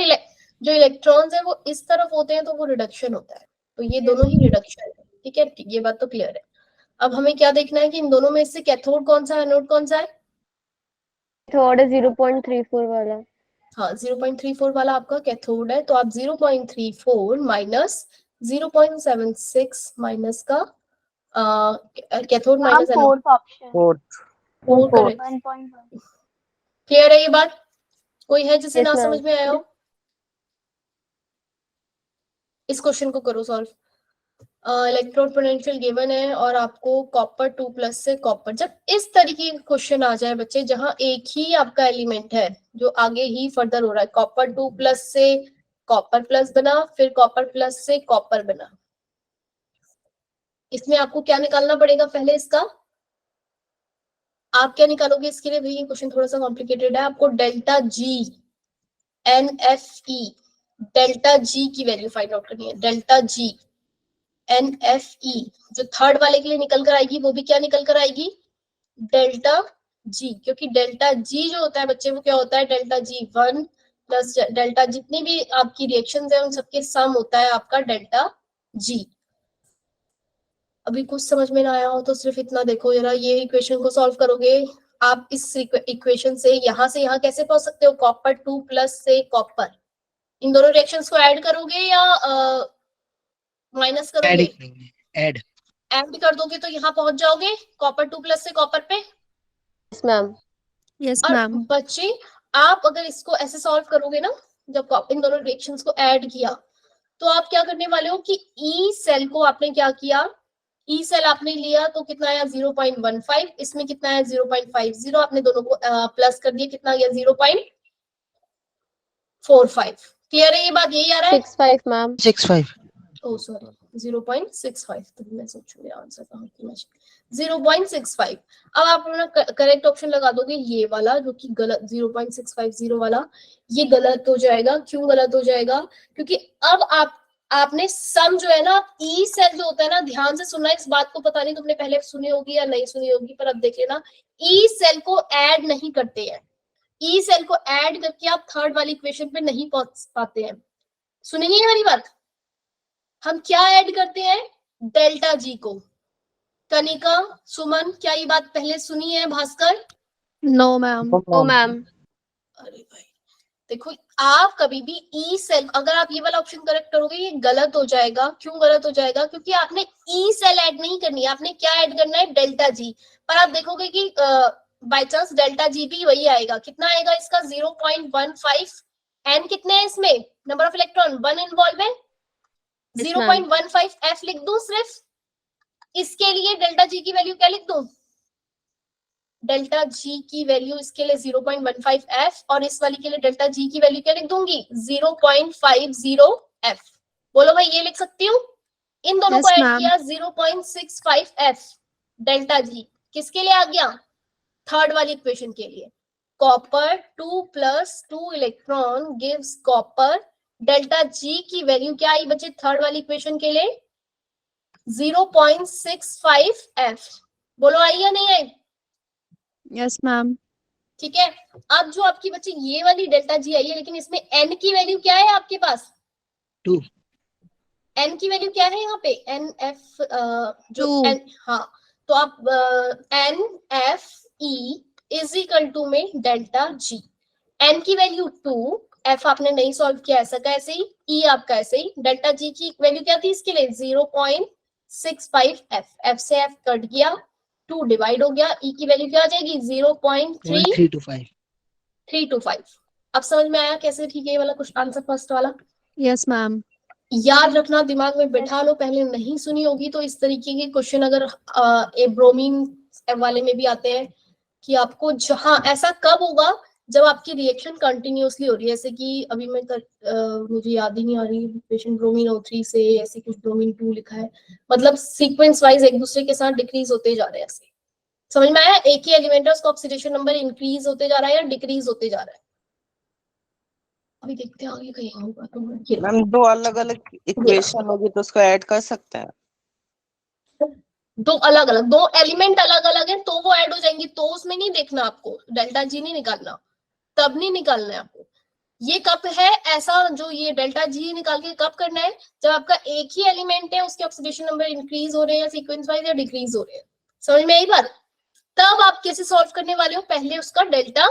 जो इलेक्ट्रॉन्स है वो इस तरफ होते हैं तो वो रिडक्शन होता है, तो ये दोनों ही रिडक्शन है, ठीक है, ये बात तो क्लियर है। अब हमें क्या देखना है कि इन दोनों में से कैथोड कौन सा है, एनोड कौन सा है? थोड़ा 0.34 वाला। हाँ, 0.34 वाला आपका कैथोड है, तो आप 0.34 माइनस 0.76 माइनस का cathode minus anode, fourth option. 4th। Correct. 1.1। Clear है ये बात? कोई है जिसे Yes, ना ma'am. समझ में आया हो? इस क्वेश्चन को करो सॉल्व। इलेक्ट्रोड पोटेंशियल गिवन है और आपको कॉपर 2+ से कॉपर, जब इस तरीके का क्वेश्चन आ जाए बच्चे जहां एक ही आपका एलिमेंट है जो आगे ही फर्दर हो रहा है, कॉपर 2+ से कॉपर प्लस बना, फिर कॉपर प्लस से कॉपर बना, इसमें आपको क्या निकालना पड़ेगा पहले इसका, आप क्या निकालोगे इसके लिए, भाई ये क्वेश्चन थोड़ा सा कॉम्प्लिकेटेड है, आपको delta G NFE, delta G की वैल्यू फाइंड आउट करनी है, डेल्टा जी NFE जो थर्ड वाले के लिए निकल कर आएगी वो भी क्या निकल कर आएगी, डेल्टा जी, क्योंकि डेल्टा जी जो होता है बच्चे वो क्या होता है, डेल्टा जी 1 प्लस डेल्टा जितनी भी आपकी रिएक्शंस है उन सबके सम होता है आपका डेल्टा जी। अभी कुछ समझ में ना आया हो तो सिर्फ इतना देखो जरा, ये इक्वेशन को सॉल्व करोगे आप, इस इक्वेशन से यहाँ कैसे पहुंच सकते हो, कॉपर 2+ से कॉपर, इन दोनों रिएक्शंस को ऐड करोगे या माइनस करोगे, ऐड ऐड कर दोगे तो यहाँ पहुंच जाओगे कॉपर 2+ से कॉपर पे। Yes ma'am. यस और मैम। बच्चे आप अगर इसको ऐसे सॉल्व करोगे ना, जब इन दोनों रिएक्शंस को ऐड किया तो आप क्या करने वाले हो कि ई सेल को आपने क्या किया, ई सेल आपने लिया तो कितना आया 0.15, इसमें कितना है 0.50, आपने दोनों को प्लस कर दिया, कितना गया 0.45। क्लियर है ये बात, यही आ रहा है 65 मैम। 65 ओ सॉरी 0.65, तो मैं सोचूं मेरा आंसर कहाँ की, 0.65। अब आप लोग करेक्ट ऑप्शन लगा दोगे ये वाला जो कि गलत, 0.650 वाला ये गलत हो जाएगा। क्यों गलत हो जाएगा, क्योंकि अब आपने सम जो है ना, ई सेल जो होता है ना, ध्यान से सुनना इस बात को, पता नहीं तुमने पहले सुनी होगी या नहीं सुनी होगी, पर अब देख लेना, ई सेल को ऐड नहीं करते हैं, ई सेल को ऐड करके आप थर्ड वाली इक्वेशन पे नहीं पहुंच पाते हैं। सुनेंगे हमारी बात, हम क्या ऐड करते हैं, डेल्टा जी को। कनिका, सुमन, क्या ये बात पहले सुनी है, Bhaskar? No ma'am. Oh ma'am. अरे भाई देखो, आप कभी भी ई सेल, अगर आप ये वाला ऑप्शन करेक्ट करोगे ये गलत हो जाएगा। क्यों गलत हो जाएगा, क्योंकि आपने ई सेल ऐड नहीं करनी है, आपने क्या ऐड करना है, डेल्टा जी। पर आप देखोगे कि बाय चांस डेल्टा जी भी वही आएगा, कितना आएगा इसका 0.15, एन कितने हैं इसमें, नंबर ऑफ इलेक्ट्रॉन 1 इन्वॉल्व है, 0.15 एफ लिख दूं सिर्फ, इसके लिए डेल्टा जी की वैल्यू क्या लिख दूं, डेल्टा जी की वैल्यू इसके लिए 0.15 एफ, और इस वाली के लिए डेल्टा जी की वैल्यू क्या लिख दूंगी 0.50 एफ। बोलो भाई ये लिख सकती हूँ, इन दोनों को Yes, ऐड ma'am. किया 0.65 एफ, डेल्टा जी किसके लिए आ गया, थर्ड वाली इक्वेशन के लिए, copper 2+2 electron gives copper, delta G की वैल्यू क्या आई बच्चे थर्ड वाली इक्वेशन के लिए 0.65 एफ। बोलो आई या नहीं आई? Yes ma'am. ठीक है, अब जो आपकी बच्चे ये वाली डेल्टा जी आई है, लेकिन इसमें एन की वैल्यू क्या है आपके पास, 2 एन की वैल्यू क्या है यहाँ पे, एन एफ जो 2. एन, हाँ तो आप n F E is equal to में डेल्टा जी, एन की वैल्यू 2, एफ आपने नहीं सॉल्व किया ऐसा का ऐसे ही, ई आपका ऐसे ही, डेल्टा जी की वैल्यू क्या थी इसके लिए 0.65 एफ, एफ से एफ कट गया, 2 डिवाइड हो गया, ई की वैल्यू क्या आ जाएगी 0.325। अब समझ में आया कैसे, ठीक है ये वाला कुछ आंसर फर्स्ट वाला यस मैम। याद रखना, दिमाग में बैठा लो, पहले नहीं सुनी होगी तो इस तरीके के क्वेश्चन अगर ब्रोमीन वाले में भी आते हैं कि आपको जहां ऐसा कब होगा जब आपकी रिएक्शन कंटिन्यूअसली हो रही है, जैसे कि अभी मैं मुझे याद ही नहीं आ रही पेशेंट ब्रोमीन O3 से ऐसे कुछ ब्रोमीन 2 लिखा है, मतलब सीक्वेंस वाइज एक दूसरे के साथ डिक्रीज होते जा रहे हैं, ऐसे समझ में आया, एक ही एलिमेंट है उसका ऑक्सीडेशन नंबर इंक्रीज होते जा रहा है या डिक्रीज होते जा रहा है। अभी देखते हैं आगे कहीं होगा तो मैम 2 अलग अलग इक्वेशन होगी तो उसको ऐड कर सकते हैं, दो अलग अलग, 2 एलिमेंट अलग अलग है तो वो ऐड हो जाएंगी, तो उसमें नहीं देखना आपको, डेल्टा जी नहीं निकालना, तब नहीं निकालना है आपको। ये कब है ऐसा, जो ये डेल्टा जी निकाल के कब करना है, जब आपका एक ही एलिमेंट है उसके ऑक्सीडेशन नंबर इंक्रीज हो रहे हैं सीक्वेंस वाइज या डिक्रीज हो रहे हैं। समझ में आई बात? तब आप कैसे सॉल्व करने वाले हो, पहले उसका डेल्टा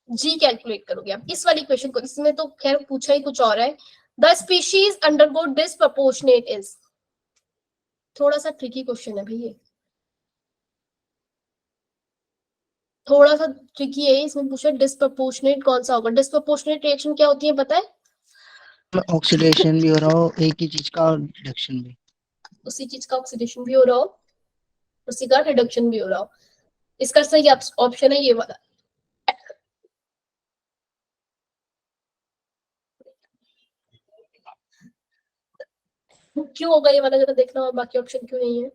जी कैलकुलेट करोगे आप इस वाली इक्वेशन को। इसमें तो खैर पूछा ही कुछ और है, the species undergo disproportionate is, थोड़ा सा ट्रिकी क्वेश्चन है भाई ये, थोड़ा सा ट्रिकी है। इसमें पूछा डिसप्रोपोर्शनेट कौन सा होगा, डिसप्रोपोर्शनेट रिएक्शन क्या होती है पता है? ऑक्सीडेशन भी हो रहा हो एक ही चीज का और रिडक्शन भी। उसी चीज का ऑक्सीडेशन भी हो रहा हो, उसी का रिडक्शन भी हो रहा हो। इसका सही ऑप्शन है ये वाला। क्यों होगा ये वाला, जरा देखना, और बाकी ऑप्शन क्यों नहीं है?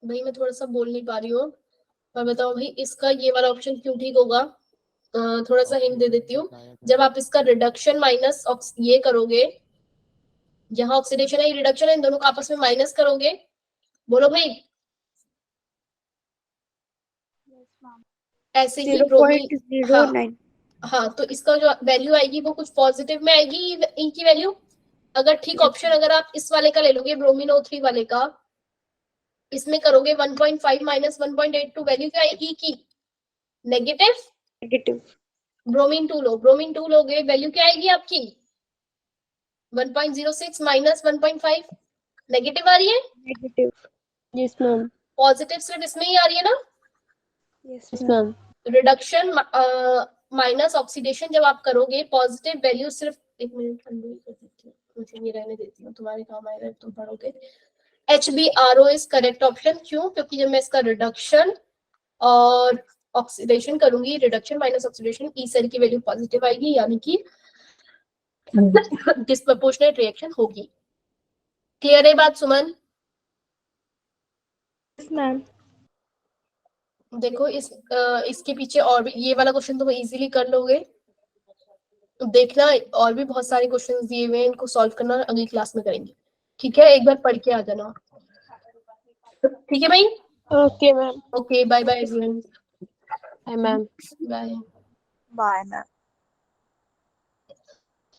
भाई मैं थोड़ा सा बोल नहीं पा रही हूँ, और बताओ भाई इसका ये वाला ऑप्शन क्यों ठीक होगा? थोड़ा सा हिंट दे देती हूँ। जब आप इसका रिडक्शन माइनस ये करोगे, यहाँ ऑक्सीडेशन है, रिडक्शन है, इन दोनों को आपस में माइनस करोगे, बोलो भाई। ऐसे ही ब्रोमीन, हाँ तो इसका जो वैल्यू आएगी वो कुछ पॉजिटिव में आएगी ई की वैल्यू। अगर ठीक ऑप्शन अगर आप इस वाले का ले लोगे, ब्रोमीन O3 वाले का, इसमें करोगे 1.5 माइनस 1.8 तो वैल्यू क्या आएगी की? नेगेटिव। ब्रोमीन 2 लो, ब्रोमीन 2 लोगे, वैल्यू क्या आएगी आपकी? 1.06 माइनस 1.5, नेगेटिव आ रही है। Yes ma'am. पॉजिटिव सिर्फ इसमें ही आ रही है ना? Yes ma'am. Reduction minus oxidation जब आप करोगे, पॉजिटिव वैल्यू सिर्फ, एक मिनट अनडू कर देती हूँ, मुझे ये रहने देती हूँ, तुम्हारे काम आएगा तुम पढ़ोगे। HBRO is correct option. क्यों? क्योंकि जब मैं इसका रिडक्शन और ऑक्सीडेशन करूंगी, reduction minus oxidation, E cell की वैल्यू पॉजिटिव आएगी, यानी कि डिस्प्रपोर्शनेट रिएक्शन होगी। क्लियर है बात सुमन? मैम। देखो इसके पीछे और भी, ये वाला क्वेश्चन तो इजीली कर लोगे, देखना और भी बहुत सारे क्वेश्चंस दिए हुए हैं, इनको सॉल्व करना अगली क्लास में करेंगे। ठीक है, एक बार पढ़ के आ जाना। ठीक है भाई? Okay ma'am. Okay, bye bye everyone. Bye ma'am. Bye. Bye ma'am.